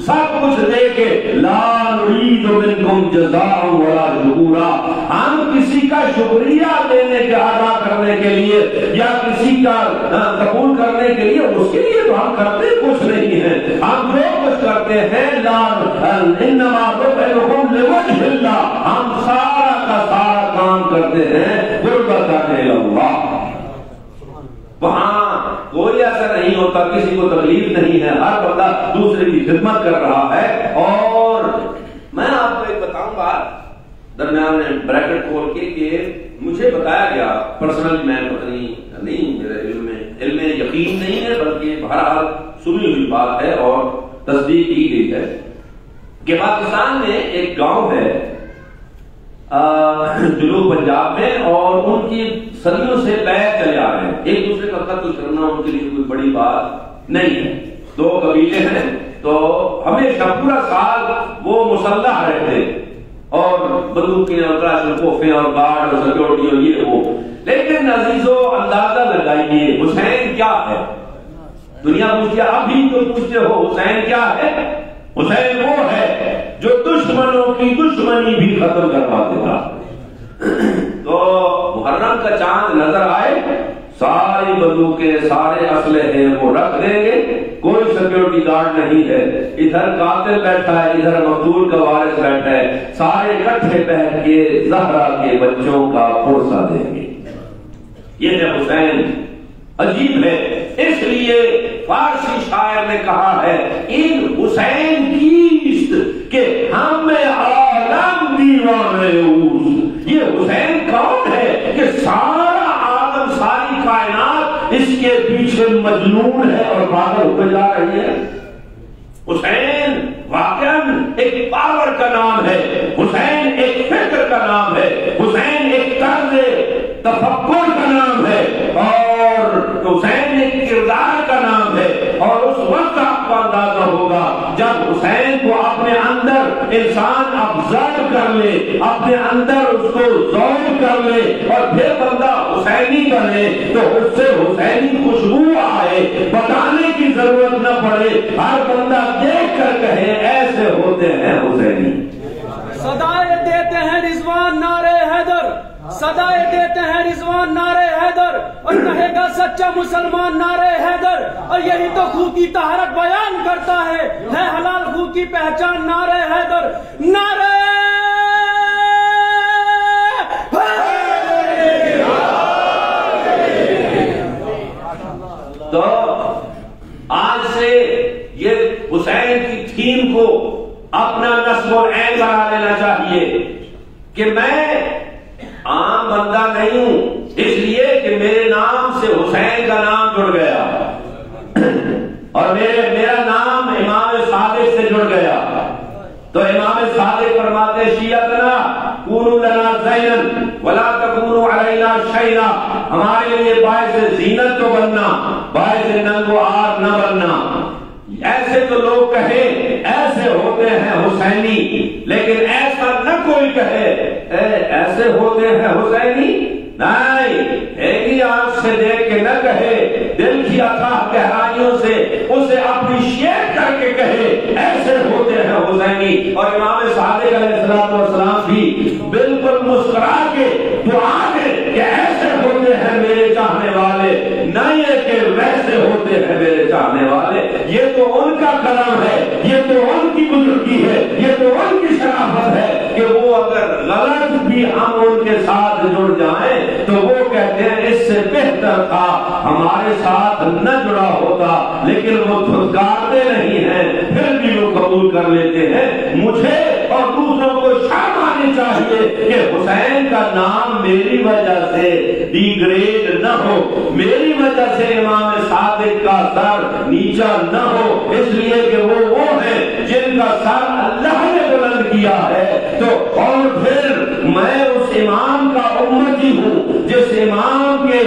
سب کچھ دے کے لا نريد منکم جزاء ولا شکورا. ہم کسی کا شکریہ دینے کے ادا کرنے کے لیے یا کسی کا قبول کرنے کے لیے اس کے لیے تو ہم کرتے کچھ نہیں ہے. ہم جو کچھ کرتے ہیں انما نطعمکم لوجه اللہ, ہم سارا کا سارا کام کرتے ہیں قربت الی اللہ. وہاں کوئی ایسا نہیں ہوتا, کسی کو تکلیف نہیں ہے, ہر بندہ دوسرے کی خدمت کر رہا ہے. اور میں آپ کو ایک بتاؤں گا درمیان میں بریکٹ کھول کے کہ مجھے بتایا گیا پرسنلی, میں پتہ نہیں میرے علم یقین نہیں ہے بلکہ بہرحال سنی ہوئی بات ہے اور تصدیق کی گئی ہے کہ پاکستان میں ایک گاؤں ہے جنوب پنجاب میں, اور ان کی صدیوں سے بیعت چلے آ رہے ہیں. ایک دوسرے کا قتل کرنا ان کے لیے کوئی بڑی بات نہیں ہے. 2 قبیلے ہیں تو ہمیشہ پورا سال وہ مسلح رہتے اور بندوقیں اور کلاشنکوفیں اور گارڈ اور سیکورٹی اور یہ وہ. لیکن عزیزو اندازہ لگائیے حسین کیا ہے. دنیا پوچھے, ابھی جو پوچھتے ہو حسین کیا ہے. حسین وہ ہے جو دشمنوں کی دشمنی بھی ختم کروا دیتا. تو محرم کا چاند نظر آئے ساری بندوقیں سارے اسلحے وہ رکھ دیں گے, کوئی سیکورٹی گارڈ نہیں ہے, ادھر قاتل بیٹھا ہے ادھر مقتول کا وارث بیٹھا ہے, سارے اکٹھے بیٹھ کے زہرا کے بچوں کا پرسہ دیں گے. یہ ہے حسین. عجیب ہے. اس لیے فارسی شاعر نے کہا ہے ان حسین کیست کہ ہم عالم دیوانے اوست. یہ حسین کون ہے کہ سارا عالم ساری کائنات اس کے پیچھے مجنون ہے اور پاگل ہوتے جا رہی ہے. حسین واقعاً ایک حسین ایک کردار کا نام ہے، اور اس وقت آپ کو اندازہ ہوگا جب حسین کو اپنے اندر انسان ابزرو کر لے، اپنے اندر اس کو ذوق کر لے، اور پھر بندہ حسینی بنے تو اس سے حسینی خوشبو آئے، بتانے کی ضرورت نہ پڑے، ہر بندہ دیکھ کر کہے ایسے ہوتے ہیں حسینی۔ صدائے دیتے ہیں رضوان نعرے حیدر، صدائے دیتے ہیں رضوان نعرے حیدر، اور کہے گا سچا مسلمان نعرے حیدر، اور یہی تو خون کی طہارت بیان کرتا ہے حلال خون کی پہچان نعرے حیدر، نعرے تو آج سے یہ حسین کی تھیم کو اپنا نصب العین بنا لینا چاہیے کہ میں عام بندہ نہیں ہوں، اس لیے کہ میرے نام سے حسین کا نام جڑ گیا، اور میرا نام امام صادق سے جڑ گیا، تو امام صادق فرماتے شیعتنا کونوا لنا زینا ولا تکونوا علینا شینا، ہمارے لیے باعث زینت تو بننا، باعث ننگ و عار نہ بننا۔ ایسے تو لوگ کہیں ایسے ہوتے ہیں حسینی، لیکن ایسا نہ کوئی کہے ایسے ہوتے ہیں حسینی، نہیں، ایک ہی آنکھ سے دیکھ کے نہ کہے، دل کی اتھاہ گہرائیوں سے اسے اپریشیٹ کر کے کہے ایسے ہوتے ہیں حسینی۔ اور امام صادق علیہ السلام بھی بالکل مسکرا کے دعا دے کہ ایسے ہوتے ہیں میرے چاہنے والے، نہ یہ کہ ویسے ہوتے ہیں میرے چاہنے والے۔ یہ تو ان کا کرم ہے، یہ تو ان کی بزرگی ہے، یہ تو ان کی شرافت ہے کہ وہ اگر غلط بھی ہم ان کے ساتھ جڑ جائیں تو وہ کہتے ہیں اس سے بہتر تھا ہمارے ساتھ نہ جڑا ہوتا، لیکن وہ دھتکارتے نہیں ہیں، پھر بھی وہ قبول کر لیتے ہیں۔ مجھے اور دوسروں کو شرم آنی چاہیے کہ حسین کا نام میری وجہ سے ڈیگریڈ نہ ہو، میری وجہ سے امام صادق کا سر نیچا نہ ہو، اس لیے کہ وہ ہیں جن کا سر اللہ نے بلند کیا ہے۔ تو اور پھر میں اس امام کا امتی ہوں جس امام کے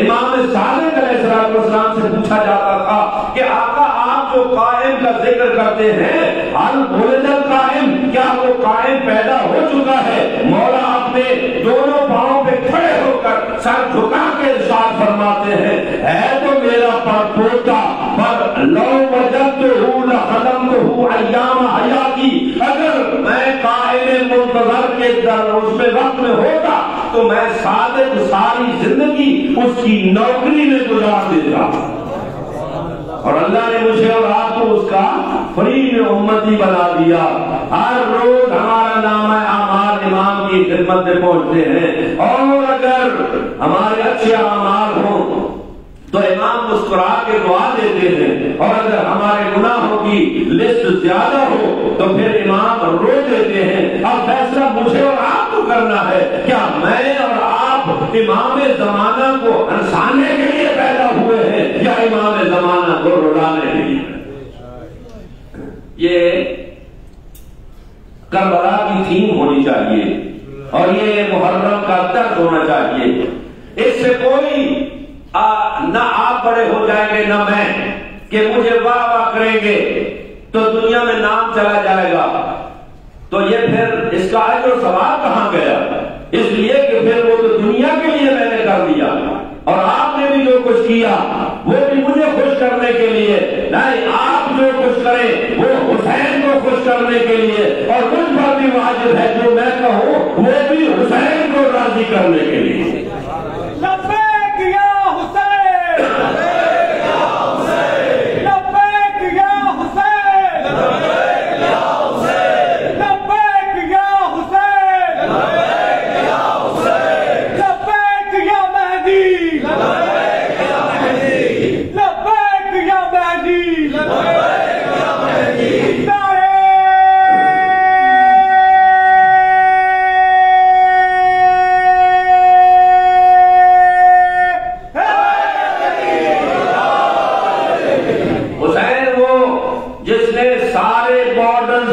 امام صادق علیہ السلام سے پوچھا جاتا تھا کہ آقا آپ جو قائم کا ذکر کرتے ہیں حل ولد القائم، کیا وہ قائم پیدا ہو چکا ہے؟ مولا اپنے دونوں پاؤں پہ کھڑے ہو کر سر جھکا کے ارشاد فرماتے ہیں ہے تو میرا پڑپوتا، پر لو وجدتہ لخدمتہ ایام حیاتی، اگر میں قائم منتظر کے در اس میں وقت میں ہوتا تو میں صادق ساری زندگی اس کی نوکری میں گزار دیتا، اور اللہ نے مجھے اور آپ کو اس کا فرید امتی بنا دیا۔ ہر روز ہمارا نام اعمال امام کی خدمت میں پہنچتے ہیں، اور اگر ہمارے اچھے اعمال ہوں تو امام مسکرا کے دعا دیتے ہیں، اور اگر ہمارے گناہوں کی لسٹ زیادہ ہو تو پھر امام رو دیتے ہیں۔ اب فیصلہ مجھے اور آپ کو کرنا ہے، کیا میں اور آپ امام زمانہ کو ہنسانے کے لیے پیدا ہوئے ہیں یا امام زمانہ کو رلانے کے لیے؟ یہ کربلا کی تھیم ہونی چاہیے، اور یہ محرم کا درد ہونا چاہیے۔ اس سے کوئی نہ آپ بڑے ہو جائیں گے نہ میں، کہ مجھے واہ واہ کریں گے تو دنیا میں نام چلا جائے گا، تو یہ پھر اس کا اجر و ثواب کہاں گیا؟ اس لیے کہ پھر وہ تو دنیا کے لیے میں نے کر دیا، اور آپ نے بھی جو کچھ کیا وہ بھی مجھے خوش کرنے کے لیے نہیں، آپ جو کچھ کریں وہ حسین کو خوش کرنے کے لیے، اور مجھ پر بھی واجب ہے جو میں کہوں وہ بھی حسین کو راضی کرنے کے لیے۔ لبیک یا حسین، لبیک یا حسین، لبیک یا حسین، لبیک یا حسین، لبیک یا حسین، لبیک یا حسین، لبیک یا مہدی، لبیک یا مہدی، لبیک یا مہدی، لبیک یا مہدی، نعرہ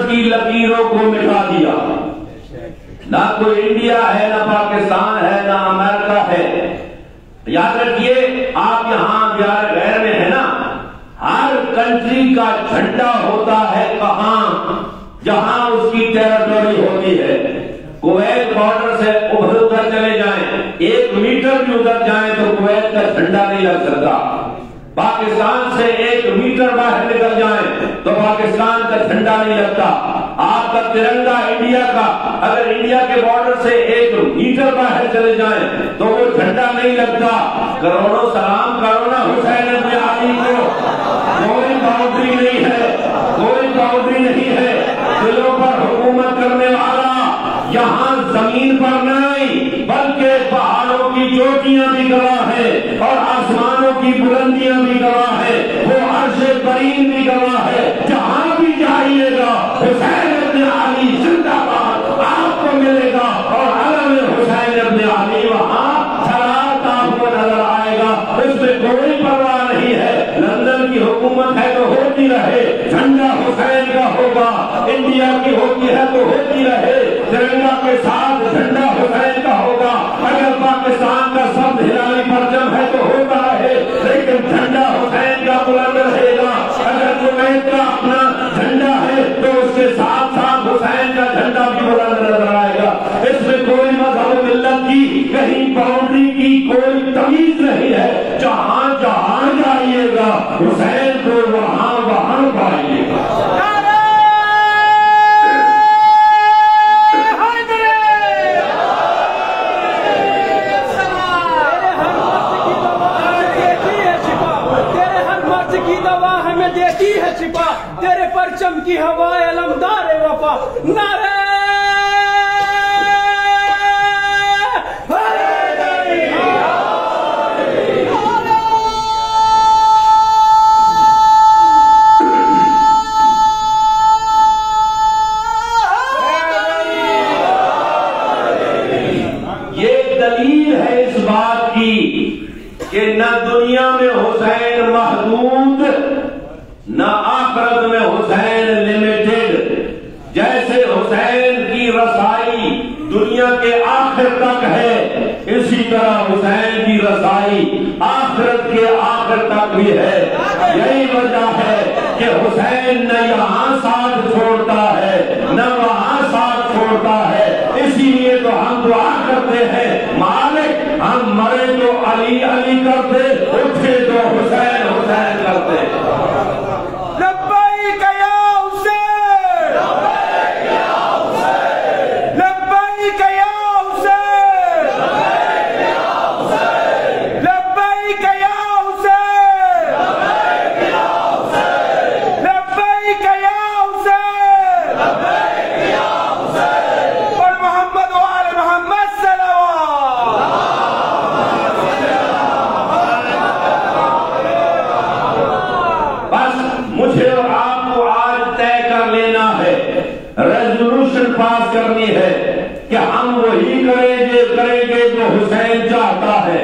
کی لکیروں کو مٹا دیا، نہ کوئی انڈیا ہے، نہ پاکستان ہے، نہ امریکہ ہے۔ یاد رکھیے آپ یہاں دیار غیر میں ہے نا، ہر کنٹری کا جھنڈا ہوتا ہے کہاں؟ جہاں اس کی ٹیریٹوری ہوتی ہے. کویت بارڈر سے ادھر چلے جائیں، 1 میٹر بھی ادھر جائیں تو کویت کا جھنڈا نہیں لگ سکتا. پاکستان سے 1 میٹر باہر نکل جائیں تو پاکستان کا جھنڈا نہیں لگتا. آپ کا ترنگا انڈیا کا اگر انڈیا کے بارڈر سے 1 میٹر باہر چلے جائیں تو وہ جھنڈا نہیں لگتا. کروڑوں سلام کرو نا حسین ابن علی کو. کوئی باؤنڈری نہیں ہے، کوئی باؤنڈری نہیں ہے. دلوں پر حکومت کرنے والا یہاں زمین پر نہیں بلکہ پہاڑوں کی چوٹیاں بھی گواہ ہے اور آسمانوں کی بلندیاں بھی گواہ ہے. وہ عرش برین بھی گواہ ہے. جہاں بھی جائیے گا حسین ابن علی زندہ باد آپ کو ملے گا اور علم حسین ابن علی وہاں چھڑاتا ہوا نظر آئے گا. اس میں کوئی پرواہ نہیں ہے. لندن کی حکومت ہے تو ہوتی رہے، جھنڈا حسین کا ہوگا. انڈیا کی ہوتی ہے تو ہوتی رہے، ترنگا کے ساتھ جھنڈا حسین کا ہوگا. اگر پاکستان کا سب ہلالی پرچم ہے تو ہوتا رہے، لیکن جھنڈا حسین کا بلند رہے گا. اگر کویت کا اپنا جھنڈا ہے تو اس کے ساتھ ساتھ حسین کا جھنڈا بھی بلند نظر آئے گا. اس میں کوئی مذہب ملت کی کہیں باؤنڈری کی کوئی تمیز نہیں ہے. جہاں جہاں جائیے گا حسین کو وہاں وہاں پائیے گا. دیتی ہے چھپا تیرے پرچم کی ہوائے علمدار وفا. نعرہ یہ دلیل ہے اس بات کی کہ نہ دنیا میں حسین محدود نہ آخرت میں حسین لمیٹڈ. جیسے حسین کی رسائی دنیا کے آخر تک ہے، اسی طرح حسین کی رسائی آخرت کے آخر تک بھی ہے. یہی وجہ ہے کہ حسین نہ یہاں ساتھ چھوڑتا ہے نہ وہاں ساتھ چھوڑتا ہے. اسی لیے تو ہم دعا کرتے ہیں مالک ہم مرے تو علی علی کرتے، اٹھے تو حسین حسین کرتے. لبیک یا حسین، لبیک یا حسین، لبیک یا حسین، لبیک یا حسین، لبیک یا حسین، لبیک یا حسین، لبیک یا حسین. اور محمد و آل محمد صلوات. بس مجھے اور آپ کو آج طے کر لینا ہے، ریزولوشن پاس کرنی ہے کہ ہم وہی کریں گے جو حسین چاہتا ہے.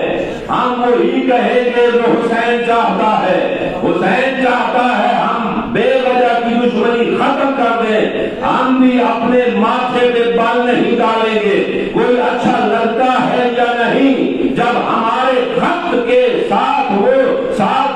ہم وہی کہیں گے جو حسین چاہتا ہے. حسین چاہتا ہے ہم بے وجہ کی دشمنی ختم کر دیں. ہم بھی اپنے ماتھے پہ بال نہیں ڈالیں گے کوئی اچھا لگتا ہے یا نہیں. جب ہمارے خط کے ساتھ وہ ساتھ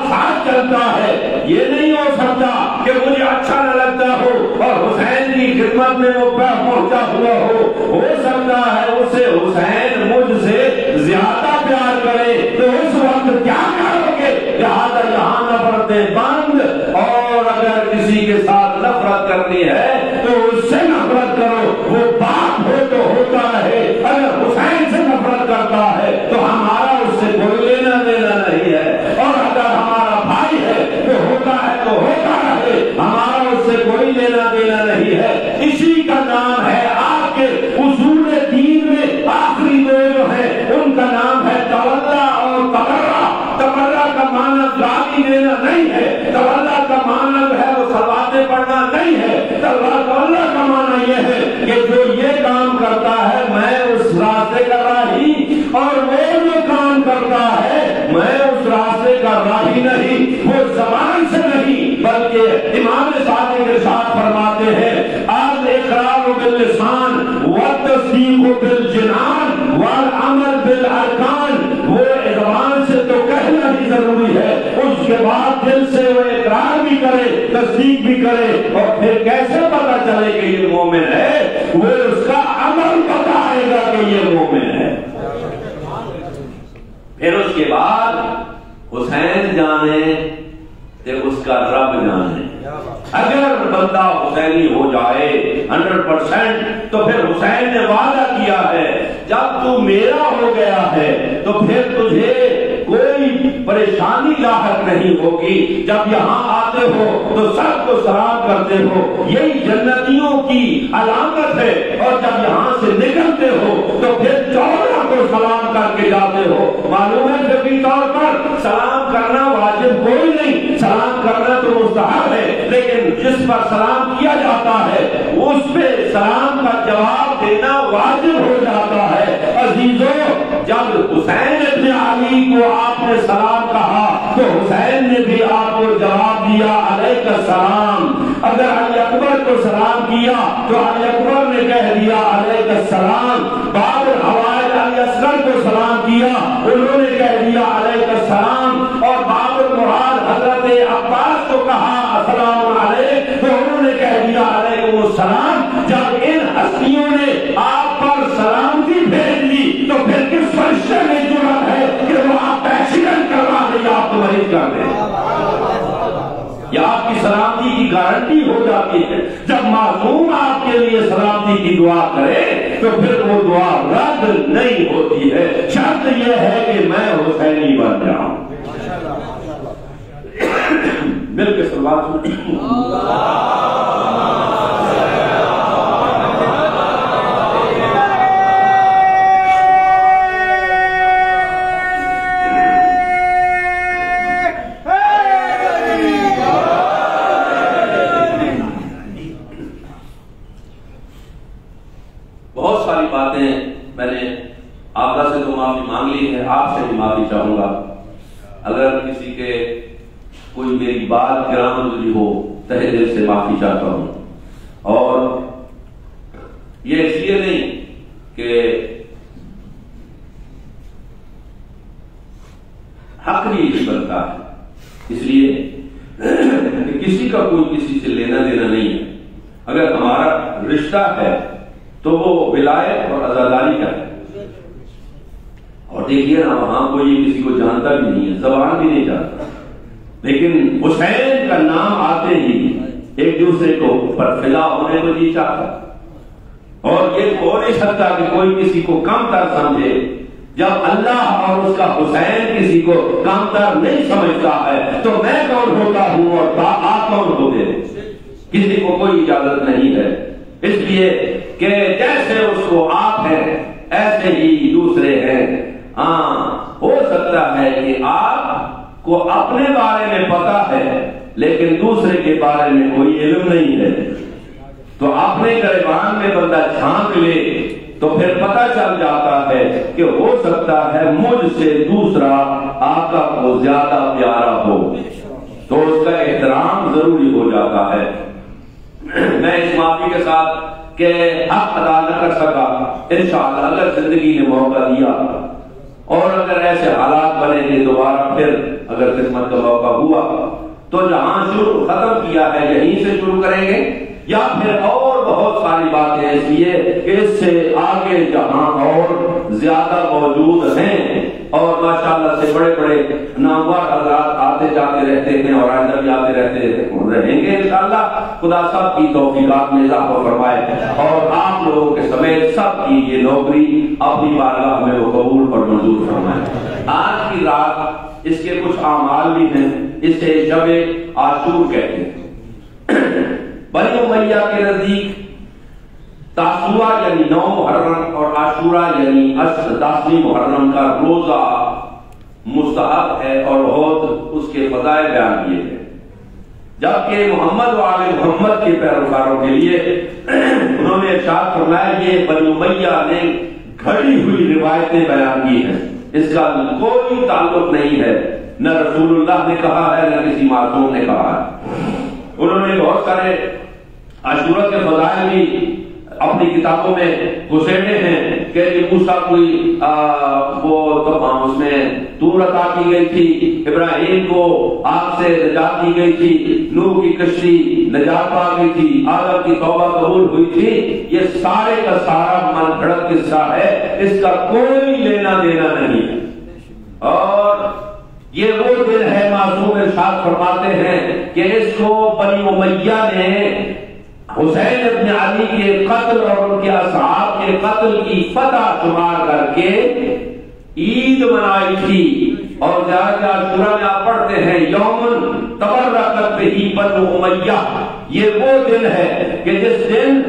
چلتا ہے، یہ نہیں ہو سکتا کہ مجھے اچھا نہ لگتا ہو اور حسین کی خدمت میں وہ پہنچا ہوا ہو. ہو سکتا ہے اسے حسین مجھ سے زیادہ پیار کرے تو اس وقت کیا کرو گے؟ لہٰذا یہاں نفرتیں بند. اور اگر کسی کے ساتھ نفرت کرنی ہے تو اس سے نفرت کرو. وہ باپ ہو تو ہوتا رہے. اگر حسین سے نفرت کرتا ہے تو ہمارا اس سے کوئی لینا دینا نہیں ہے. اور اگر ہمارا بھائی ہے تو ہوتا ہے تو ہوتا رہے. ہمارا اس سے کوئی لینا دینا نہیں ہے. اسی کا نام ہے آپ کے اصول دین میں آخری دو جو ہیں ان کا نام ہے تولا اور تبرہ. تبرہ کا معنی گالی دینا نہیں ہے. تولا کا معنی ہے وہ صلواتیں پڑھنا نہیں ہے. تولا کا معنی یہ ہے کہ جو یہ کام کرتا ہے میں اس راستے کا راہی اور وہ جو کام کرتا ہے میں اس راستے کا راہی نہیں. وہ زبان سے نہیں بلکہ امام صادق ارشاد فرماتے ہیں الاقرار باللسان والتصدیق بالجنان والعمل بالارکان. وہ زبان سے تو کہنا بھی ضروری ہے کرے اور پھر کیسے پتا چلے کہ یہ مومن ہے؟ وہ اس کا عمل بتائے گا کہ یہ مومن ہے۔ پھر اس کے بعد حسین جانے کہ اس کا رب جانے۔ اگر بندہ حسینی ہو جائے 100% تو پھر حسین نے وعدہ کیا ہے جب تو میرا ہو گیا ہے تو پھر تجھے کوئی پریشانی لاحق نہیں ہوگی۔ جب یہاں آتے ہو تو سب کو سلام کرتے ہو، یہی جنتیوں کی علامت ہے، اور جب یہاں سے نکلتے ہو تو پھر 14 کو سلام کر کے جاتے ہو۔ معلوم ہے فقہی طور پر سلام کرنا واجب کوئی نہیں، سلام کرنا تو مستحب ہے، لیکن جس پر سلام کیا جاتا ہے اس پہ سلام کا جواب دینا واجب ہو جاتا ہے۔ عزیزو، جب حسین ابن علی کو آپ نے سلام کہا تو حسین نے بھی آپ کو جواب دیا علیک السلام۔ اگر علی اکبر کو سلام کیا تو علی اکبر نے کہہ دیا علیک السلام۔ بعض الحوائج علی اصغر کو سلام کیا، انہوں نے کہہ دیا علیک السلام، اور بعض المراد حضرت عباس کو کہا السلام علیک تو انہوں نے کہہ دیا علیکم السلام۔ جب ان ہستیوں نے آپ پر سلامتی بھیج دی تو پھر کس فرشتے میں ضرورت ہے کہ وہ آپ ایکسیڈنٹ کروا دے یا آپ کو مریض کر دے؟ یا آپ کی سلامتی کی گارنٹی ہو جاتی ہے۔ جب معصوم آپ کے لیے سلامتی کی دعا کرے تو پھر وہ دعا رد نہیں ہوتی ہے، شرط یہ ہے کہ میں حسینی بن جاؤں۔ مل کے سلوات بہت ساری باتیں میں نے آپ سے تو معافی مانگ لی ہے، آپ سے بھی معافی چاہوں گا اگر کسی کے کوئی میری بات گرام گزری ہو، تہہ دل سے معافی چاہتا ہوں۔ اور یہ اس لیے نہیں کہ حق نہیں بنتا ہے، اس لیے کہ کسی کا کوئی کسی سے لینا دینا نہیں ہے۔ اگر ہمارا رشتہ ہے تو وہ ولایت اور عزاداری کا ہے۔ اور دیکھیے نا، وہاں کوئی کسی کو جانتا بھی نہیں ہے، زبان بھی نہیں جانتا، لیکن حسین کا نام آتے ہی ایک دوسرے کو پر فدا ہونے کو جی چاہتا۔ اور یہ ہو نہیں سکتا کہ کوئی کسی کو کم تر سمجھے جب اللہ اور اس کا حسین کسی کو کم تر نہیں سمجھتا ہے تو میں کون ہوتا ہوں اور آپ کون ہوتے؟ کسی کو کوئی اجازت نہیں ہے، اس لیے کہ جیسے اس کو آپ ہیں ایسے ہی دوسرے ہیں۔ ہاں، ہو سکتا ہے کہ آپ کو اپنے بارے میں پتا ہے لیکن دوسرے کے بارے میں کوئی علم نہیں ہے، تو اپنے گریبان میں بندہ جھانک لے تو پھر پتہ چل جاتا ہے کہ ہو سکتا ہے مجھ سے دوسرا آقا کو زیادہ پیارا ہو، تو اس کا احترام ضروری ہو جاتا ہے۔ میں اس معافی کے ساتھ کہ حق ادا نہ کر سکا، انشاءاللہ اگر زندگی نے موقع دیا اور اگر ایسے حالات بنے کہ دوبارہ پھر اگر خدمت کا موقع ہوا تو جہاں شروع ختم کیا ہے یہیں سے شروع کریں گے، یا پھر اور بہت ساری باتیں اس لیے کہ اس سے آگے جہاں اور زیادہ موجود ہیں اور ماشاءاللہ سے بڑے بڑے نامور حضرات آتے جاتے رہتے ہیں اور آئندہ بھی آتے رہیں گے انشاءاللہ۔ خدا سب کی توفیقات میں اضافہ فرمائے اور آپ لوگوں کے سمیت سب کی یہ نوکری اپنی بارگاہ میں وہ قبول اور منظور فرمائے۔ آج کی رات اس کے کچھ اعمال بھی ہیں، اسے شب عاشور کہتے ہیں۔ بنی امیہ کے نزدیک تاسوعا یعنی 9 محرم اور عاشورہ یعنی 10 محرم کا روزہ مستحب ہے اور بہت اس کے فضائل بیان کیے ہیں، جبکہ محمد و آل محمد کے پیروکاروں کے لیے انہوں نے ارشاد فرمایا یہ بنی امیہ نے گھڑی ہوئی روایتیں بیان کی ہیں، اس کا کوئی تعلق نہیں ہے، نہ رسول اللہ نے کہا ہے نہ کسی معصوم نے کہا ہے۔ انہوں نے بہت سارے عاشورہ کے فضائل بھی اپنی کتابوں میں گھسیٹے ہیں کہ موسیٰ کوئی وہ تو اس میں طور عطا کی گئی تھی، ابراہیم کو آگ سے نجات دی گئی تھی، نوح کی کشتی نجات پا گئی تھی، آدم کی توبہ قبول ہوئی تھی. یہ سارے کا سارا من گھڑت قصہ ہے، اس کا کوئی لینا دینا نہیں ہے. اور یہ وہ دن ہے، معصوم ارشاد فرماتے ہیں کہ اس کو بنی امیہ نے حسین ابن علی کے قتل اور ان کے اصحاب کے قتل کی فتح شمار کر کے عید منائی تھی. اور جہاں عاشورہ میں آپ پڑھتے ہیں یوم تبرکت بہ بنو امیہ، یہ وہ دن ہے کہ جس دن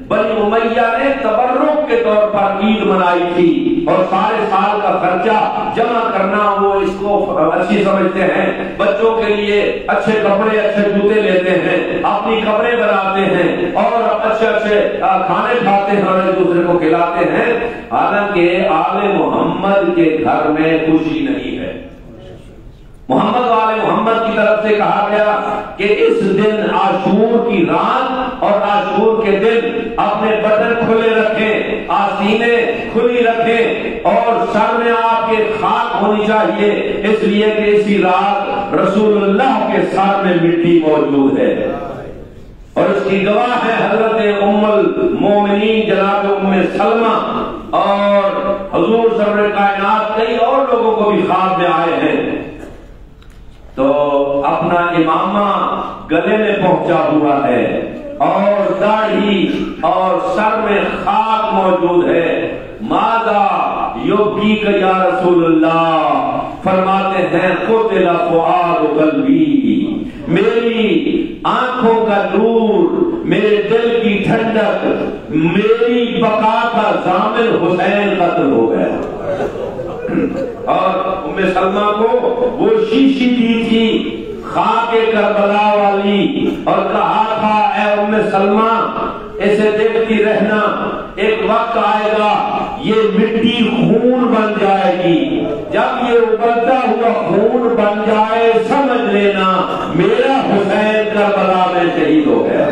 بنی امیہ نے تبرک کے طور پر عید منائی تھی. اور سارے سال کا خرچہ جمع کرنا، وہ اس کو اچھی سمجھتے ہیں. بچوں کے لیے اچھے کپڑے اچھے جوتے لیتے ہیں، اپنی کپڑے بناتے ہیں اور اچھے اچھے کھانے کھاتے ہیں اور ایک دوسرے کو کھلاتے ہیں. حالانکہ آل محمد کے گھر میں خوشی نہیں ہے. محمد والے محمد کی طرف سے کہا گیا کہ اس دن عاشور کی رات اور عاشور کے دن اپنے بدن کھلے رکھیں، آستینیں کھلی رکھیں اور سر میں آپ کے خاک ہونی چاہیے، اس لیے کہ اسی رات رسول اللہ کے سر میں مٹی موجود ہے. اور اس کی گواہ ہے حضرت ام المومنین جناب ام سلمہ، اور حضور سرور کائنات کئی اور لوگوں کو بھی خواب میں آئے ہیں. تو اپنا امامہ گلے میں پہنچا ہوا ہے اور داڑھی اور سر میں خاک موجود ہے. ماذا یبکیک یا رسول اللہ، فرماتے ہیں قتل فؤاد قلبی، میری آنکھوں کا نور، میرے دل کی ٹھنڈک، میری بقا کا ضامن حسین قتل ہو گیا. اور ام سلمہ کو وہ شیشی دی تھی خاک کربلا والی اور کہا تھا اے ام سلمہ اسے دیکھتی رہنا، ایک وقت آئے گا یہ مٹی خون بن جائے گی، جب یہ ابلتا ہوا خون بن جائے سمجھ لینا میرا حسین کربلا میں شہید ہو گیا.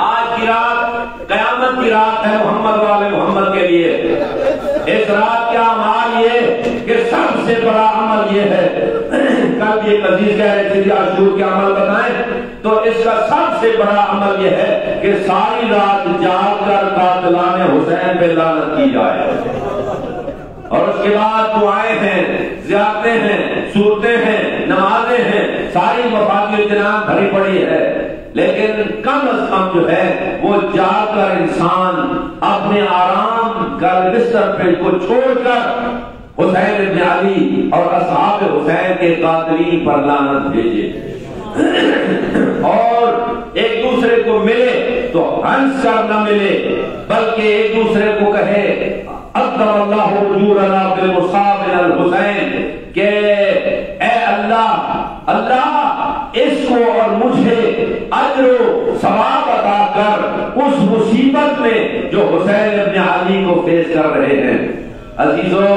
آج کی رات قیامت کی رات ہے محمد والے محمد کے لیے. اس رات کا عمل یہ کہ سب سے بڑا عمل یہ ہے، کل یہ عزیز کہہ رہے تھے عاشور کے عمل بتائیں، تو اس کا سب سے بڑا عمل یہ ہے کہ ساری رات جاگ کر قاتلان حسین پہ لعنت کی جائے. اور اس کے بعد دعائیں ہیں، زیارتیں ہیں، صورتیں ہیں، نمازیں ہیں، ساری مفادی جنان بھری پڑی ہے. لیکن کم از کم جو ہے وہ جاگ کر انسان اپنے آرام کا بستر پہ کو چھوڑ کر حسین ابن علی اور اصحاب حسین کے قاتلین پر لعنت بھیجے اور ایک دوسرے کو ملے تو ہنس کر نہ ملے بلکہ ایک دوسرے کو کہے اکرم اللہ اجورنا بالمصاب الحسین کہ اے اللہ اس کو اور مجھے اجر و ثواب عطا کر اس مصیبت میں جو حسین ابن علی کو فیس کر رہے ہیں. عزیزو،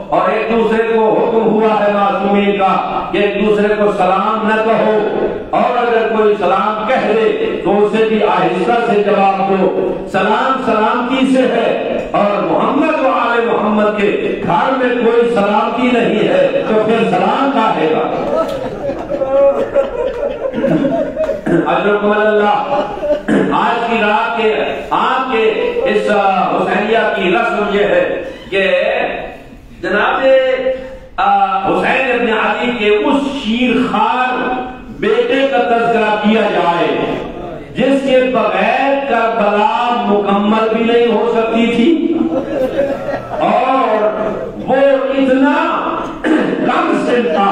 اور ایک دوسرے کو حکم ہوا ہے معصومین کا کہ ایک دوسرے کو سلام نہ کہو، اور اگر کوئی سلام کہہ دے تو اسے بھی آہستہ سے جواب دو. سلام سلامتی سے ہے، اور محمد و آل محمد کے گھر میں کوئی سلامتی نہیں ہے تو پھر سلام کہے گا. اجرکم اللہ. آج کی رات کے آپ کے اس حسینیہ کی رسم یہ ہے کہ جناب حسین ابن علی کے اس شیرخوار بیٹے کا تذکرہ کیا جائے جس کے بغیر کربلا مکمل بھی نہیں ہو سکتی تھی، اور وہ اتنا کم سن تھا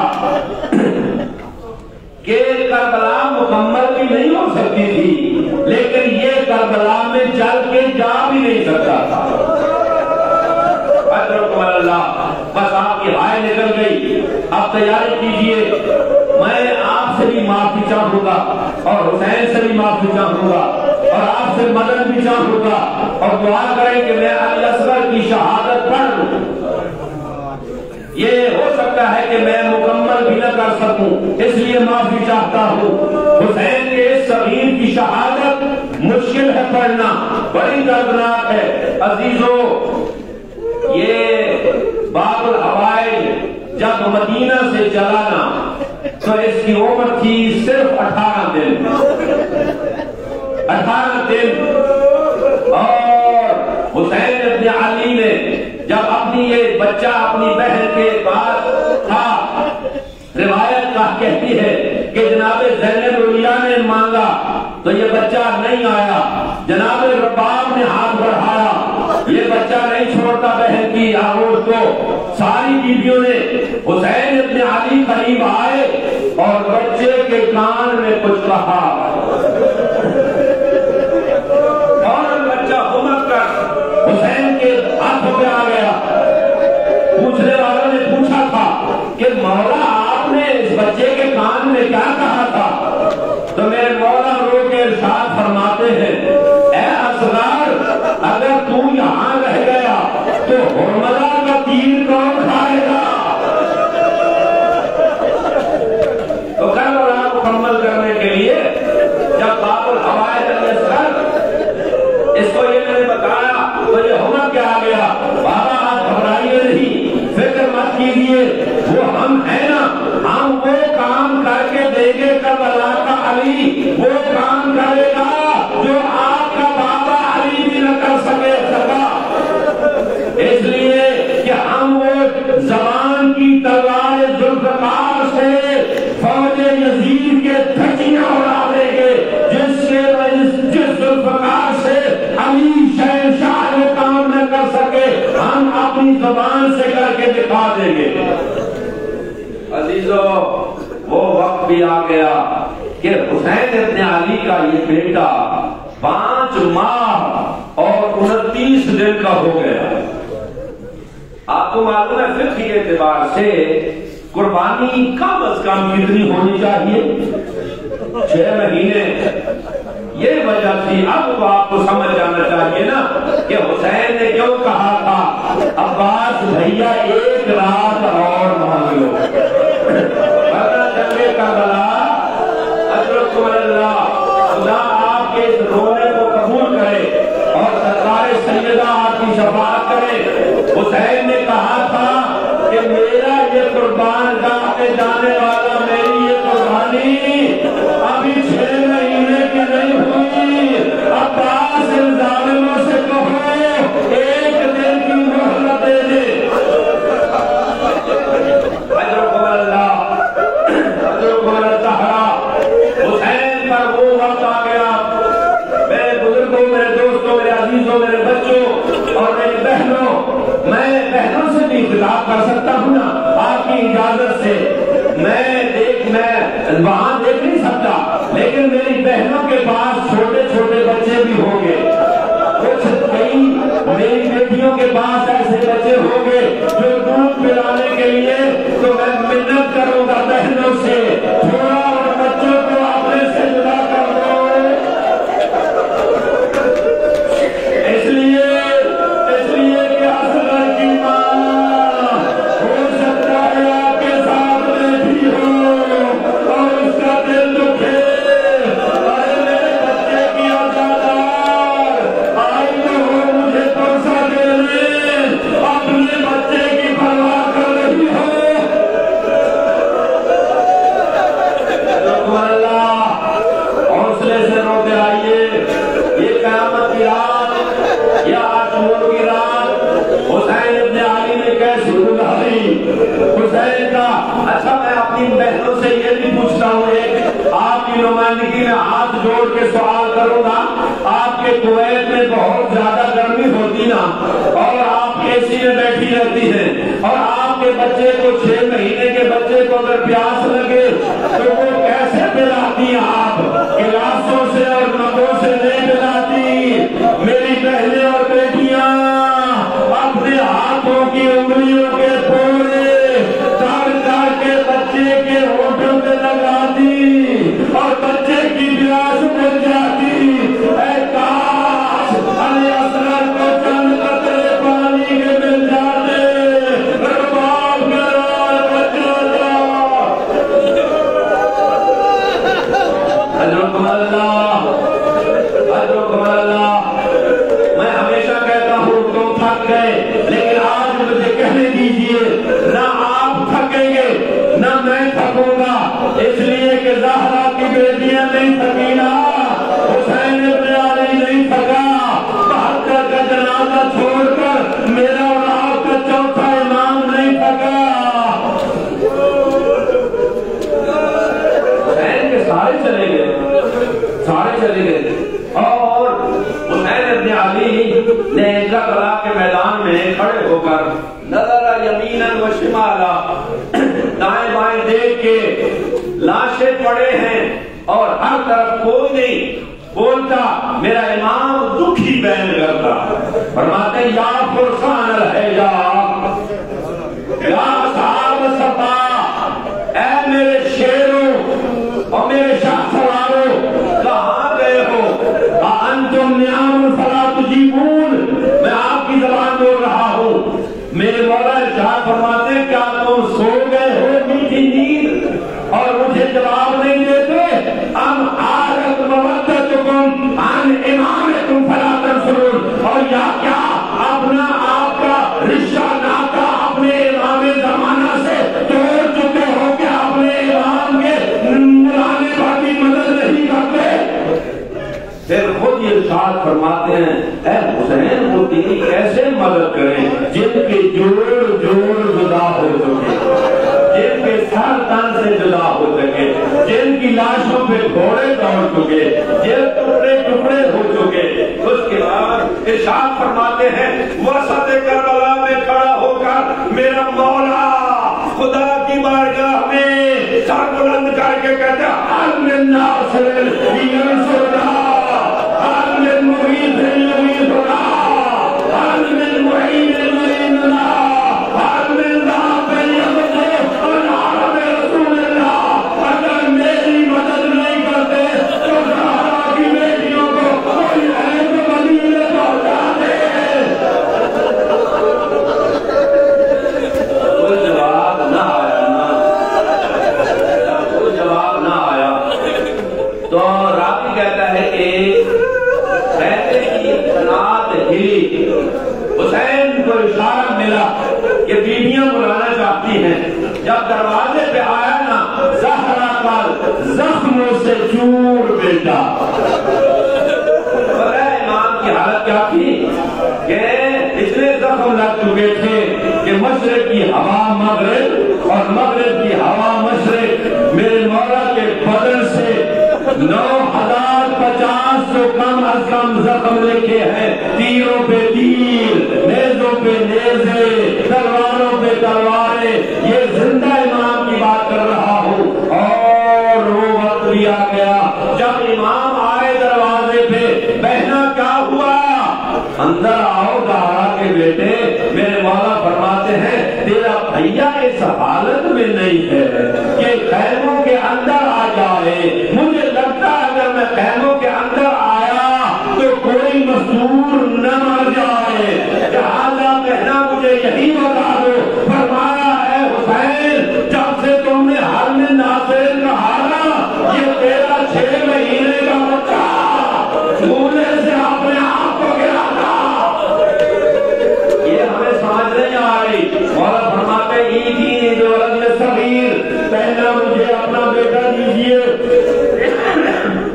کہ کربلا مکمل بھی نہیں ہو سکتی تھی، لیکن یہ کربلا میں چل کے جا بھی نہیں سکتا تھا. اللہ، بس آپ کی ہائے نکل گئی، آپ تیاری کیجئے. میں آپ سے بھی معافی چاہوں گا اور حسین سے بھی معافی چاہوں گا اور آپ سے مدد بھی چاہوں گا، اور دعا کریں کہ میں علی اصغر کی شہادت پڑھ لوں. یہ ہو سکتا ہے کہ میں مکمل بھی نہ کر سکوں، اس لیے معافی چاہتا ہوں. حسین کے اس صغیر کی شہادت مشکل ہے پڑھنا بڑی دردناک ہے۔ عزیزو، یہ باب الحوائج جب مدینہ سے چلا نا تو اس کی عمر تھی صرف 18 دن 18 دن۔ اور حسین ابن علی نے جب اپنی یہ بچہ اپنی بہن کے پاس تھا، روایت کا کہتی ہے کہ جناب زینب العلیٰ نے مانگا تو یہ بچہ نہیں آیا، جناب رباب نے ہاتھ بڑھایا، یہ بچہ نہیں چھوڑتا بہن کی آغوش کو۔ ساری بیویوں نے حسین ابن علی قریب آئے اور بچے کے کان میں کچھ کہا، اور بچہ ہمت کر حسین کے ہاتھوں پہ آ گیا۔ پوچھنے والوں نے پوچھا تھا کہ مولا آپ نے اس بچے کے کان میں کیا کہا تھا؟ تو میرے مولا رو کے ارشاد فرماتے ہیں، اے اصغر، اگر تو یہاں رہ گیا تو حرملہ کا تیر کون کھائے گا؟ تو کربلا کو مکمل کرنے کے لیے جب باب الحوائج اصغر اس کو یہ میں نے بتایا تو یہ ہمت کیا آ گیا، بابا آپ گھبرائیے نہیں، فکر مت کیجیے، وہ ہم ہیں نا، ہم وہ کام کر کے دیں گے کربلا کا علی وہ کام کرے گا جو آپ کا بابا علی بھی نہ کر سکا۔ اس لیے کہ ہم وہ زبان کی تلوار ذوالفقار سے فوج یزید کے دھجیاں اڑا دیں گے جس ذوالفقار سے علی شہنشاہ وہ کام نہ کر سکے، ہم اپنی زبان سے کر کے دکھا دیں گے۔ عزیزو، وہ وقت بھی آ گیا کہ حسین ابن علی کا یہ بیٹا 5 ماہ اور 29 دن کا ہو گیا۔ آپ کو معلوم ہے فقہ کے اعتبار سے قربانی کم از کم کتنی ہونی چاہیے؟ 6 مہینے۔ یہ وجہ تھی، اب آپ کو سمجھ جانا چاہیے نا کہ حسین نے کیوں کہا تھا عباس بھیا 1 رات اور مانگ لو، ورنہ جنگ کربلا اجرکم اللہ، خدا آپ کے اس رونے کو قبول کرے اور سرکار سیدہ آپ کی شفاعت کرے۔ حسین نے کہا تھا کہ میرا یہ قربان گاہ پہ جانے والا، میری یہ قربانی ابھی 6 مہینے کی نہیں ہوئی، عباس ان ظالموں سے کہو 1 دن کی مہلت دے دے۔ اجرکم اللہ، اجرکم اللہ۔ حسین پر وہ وقت آ گیا، میرے بزرگوں، میرے دوستوں، میرے عزیزوں، میرے بچوں اور میری بہنوں، میں بہنوں سے بھی خطاب کر سکتا ہوں نا آپ کی اجازت سے؟ میں وہاں دیکھ نہیں سکتا، لیکن میری بہنوں کے پاس چھوٹے چھوٹے بچے بھی ہوں گے، کچھ کئی میری بیٹیوں کے پاس ایسے بچے ہوں گے جو دودھ پلانے کے لیے، تو میں منت کروں گا بہنوں سے تھوڑا اور بچوں کو اپنے سے جدا کر دو۔ اس لیے کہ اصغر کی ماں ہو سکتا ہے آپ کے ساتھ میں بھی ہو اور اس کا دل دکھے، ارے میرے بچے کی عزادار آئی تو ہو مجھے توسا دینے، اپنے بچے کی پرواہ کر رہی ہو۔ اللہ حوصلے سے روتے آئیے، یہ قیامت کی رات، یہ عاشور کی رات حسین ابن علی نے کیسی گزاری۔ حسین کا اچھا، میں اپنی بہنوں سے یہ بھی پوچھتا ہوں، ایک آپ کی نمائندگی میں ہاتھ جوڑ کے سوال کروں گا، آپ کے کویت میں بہت زیادہ گرمی ہوتی نا اور آپ اے سی میں بیٹھی رہتی ہیں، اور آپ کے بچے کو 6 مہینے کے بچے کو اگر پیاس لگے تو وہ کیسے پلاتی ہیں؟ آپ گلاسوں سے اور مگوں سے نہیں پلاتی۔ میری بہنیں اور بیٹیاں اپنے ہاتھوں کی انگلیوں کے پورے کر کر کے بچے کے ہونٹوں پہ لگاتی اور بچے کی پیاس بجھ جاتی۔ اے کاش علی اصغر کو چند قطرے پانی کے مل جاتے، رباب کا رات بچ جاتا۔ علی نے کربلا کے میدان میں کھڑے ہو کر نظر یمیناً و شمالا، دائیں بائیں دیکھ کے لاشیں پڑے ہیں اور ہر طرف کوئی نہیں بولتا، میرا امام دکھی بیان کرتا، فرماتے یا فرسان الحجاب یا اصحاب صفا، اے میرے شیروں اور میرے شاہ سواروں کہاں گئے ہو؟ انتم نعم فلا تجیبون، میں آپ کی زبان بول رہا ہوں۔ میرے مولا ارشاد فرماتے ہیں کیا تم سو گئے ہو میٹھی نیند اور مجھے جواب نہیں دیتے؟ ام عارت مودتکم عن امامکم فلا تنصرون، اور یا کیا اپنا آپ کا رشتہ ناتا اپنے امام زمانہ سے توڑ چکے ہو کہ اپنے امام کے ملانے پر بھی مدد نہیں کرتے؟ پھر خود یہ ارشاد فرماتے ہیں اے حسین وہ تیری کیسے مدد کریں جن کے جوڑ جدا ہو چکے، جن کے سر تن سے جدا ہو چکے، جن کی لاشوں پہ گھوڑے دوڑ چکے، جن ٹکڑے ٹکڑے ہو چکے۔ اس کے بعد ارشاد فرماتے ہیں وسط کربلا میں کھڑا ہو کر میرا مولا خدا کی بارگاہ میں سر بلند کر کے کہتے ہیں حل من ناصر ینصرنا، حل من معید یعیدنا، حل من معین یعیننا، حل من ذات یغفر العرب رسول اللہ۔ اگر میری مدد نہیں کرتے تو زہرا کی بیٹیوں کو کوئی ہے تو مدینے پہنچا دے۔ کوئی جواب نہ آیا کوئی جواب نہ آیا تو راوی کہتا ہے کہ بیٹے کی قناعت ہلی، حسین کو اشارہ ملا کہ بیویاں بلانا چاہتی ہیں۔ جب دروازے پہ آیا نا زہرا کا زخموں سے چور بیٹا، امام کی حالت کیا تھی کہ اتنے زخم لگ چکے تھے کہ مشرق کی ہوا مغرب اور مغرب کی ہوا مشرق میرے مولا کے بدن سے 9,050 سے کم از کم زخم لکھے ہیں، تیروں پہ تیر، نیزوں پہ نیزے، تلواروں پہ تلواریں۔ یہ زندہ امام کی بات کر رہا ہوں۔ اور وہ وقت بھی آ گیا جب امام آئے دروازے پہ، بہنا کیا ہوا؟ اندر آؤ زہرا کے بیٹے۔ میرے مولا فرماتے ہیں تیرا بھیا اس حالت میں نہیں ہے کہ خیموں کے اندر آ جائے، مجھے لگتا ہے اگر میں خیموں کے اندر آیا تو کوئی مزدور نہ مر جائے، لہٰذا کہنا مجھے یہی بتا دو۔ فرمایا اے حسین جب سے تم نے حل من ناصر کہا نا، یہ تیرا 6 مہینے کا بچہ چولہے سے اپنے آپ کو گرا تھا۔ یہ ہمیں سمجھ نہیں آ رہی۔ مولا فرماتے عیدی جو ولد صغیر، پہلا مجھے اپنا بیٹا دیجیے۔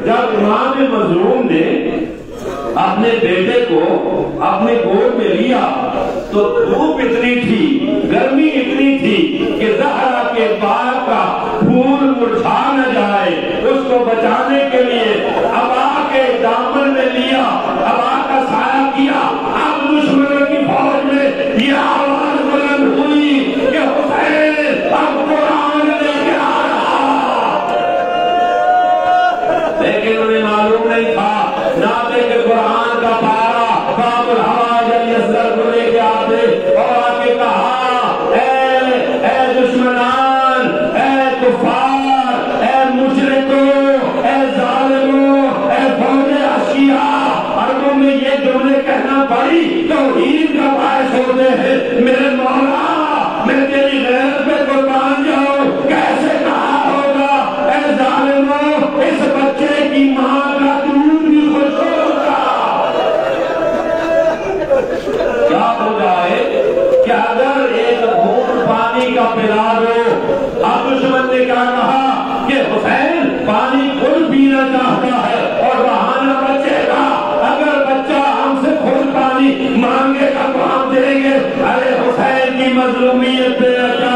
جب امام مظلوم نے اپنے بیٹے کو اپنے گود میں لیا تو دھوپ اتنی تھی، گرمی اتنی تھی کہ زہرا کے باغ کا پھول مرجھا نہ جائے، اس کو بچانے کے لیے ابا کے دامن میں لیا، ابا کا سایہ کیا۔ اب دشمنوں کی فوج میں یہ آواز بلند ہوئی کہ حسین اب قرآن لے کے آ رہا، لیکن انہیں معلوم نہیں تھا ناطق کے قرآن کا پارا باب الہوا جل یسر کو لے کے آتے اور آ کے کہا اے دشمنان، اے کفار، اے مشرکوں، اے ظالموں، اے فوج اشیاء، عربوں میں یہ جملے کہنا بڑی توہین کا باعث ہوتے ہیں۔ میرے مولا میں تیری غیرت پہ قربان جاؤں، کیسے کہا ہوگا اے ظالموں اس بچے کی ماں کا دودھ بھی خوش ہوگا؟ کیا ہو جائے کہ اگر ایک گھونٹ پانی کا پلا دو۔ اب دشمن نے کیا کہا کہ حسین پانی خود پینا چاہتا ہے اور بہانہ بچے گا، اگر بچہ ہم سے خود پانی مانگے گا تو ہم دیں گے۔ ارے حسین کی مظلومیت پہ کیا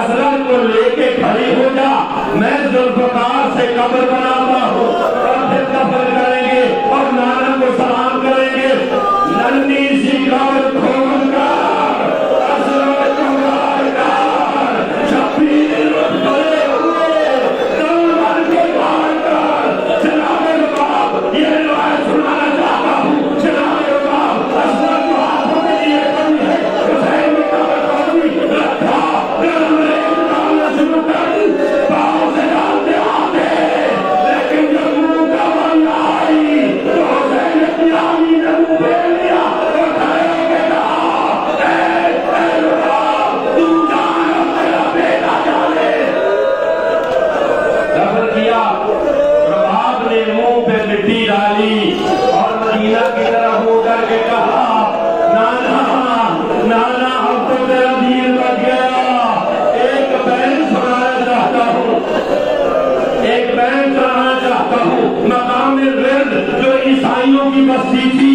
حسرت کو لے کے کھڑی ہو جا، میں ذوالفقار سے قبر بناتا ہوں، اور پھر دفن کریں گے اور نانا کو سلام کریں گے۔ ننھی سی قبر کھول کر حسرت کو مار کر شبیر کھڑے ہوئے تلوار کے مار کر جناب رباب یہ روایت سنانا چاہتا ہوں۔ جناب رباب حسرت کو آنکھوں کے لیے کمی ہے، حسین نے قبر کھولی رکھا، گرم ریت ڈالنا شروع کر دی، پاؤں سے ڈالتے آتے، لیکن جب منہ کا بند آئی تو حسین نے پیامی نے منہ پھیر لیا اور کھڑے ہو کے کہا اے رباب تو جان اب تیرا بیٹا جانے۔ دفن کیا، رباب نے منہ پہ مٹی ڈالی اور مدینہ کی طرف ہو کر کے کہا نانا اب تو تیرا دین بچ گیا۔ ایک بین سنانا چاہتا ہوں، ایک بین سنانا چاہتا ہوں، مقام ورد جو عیسائیوں کی بستی تھی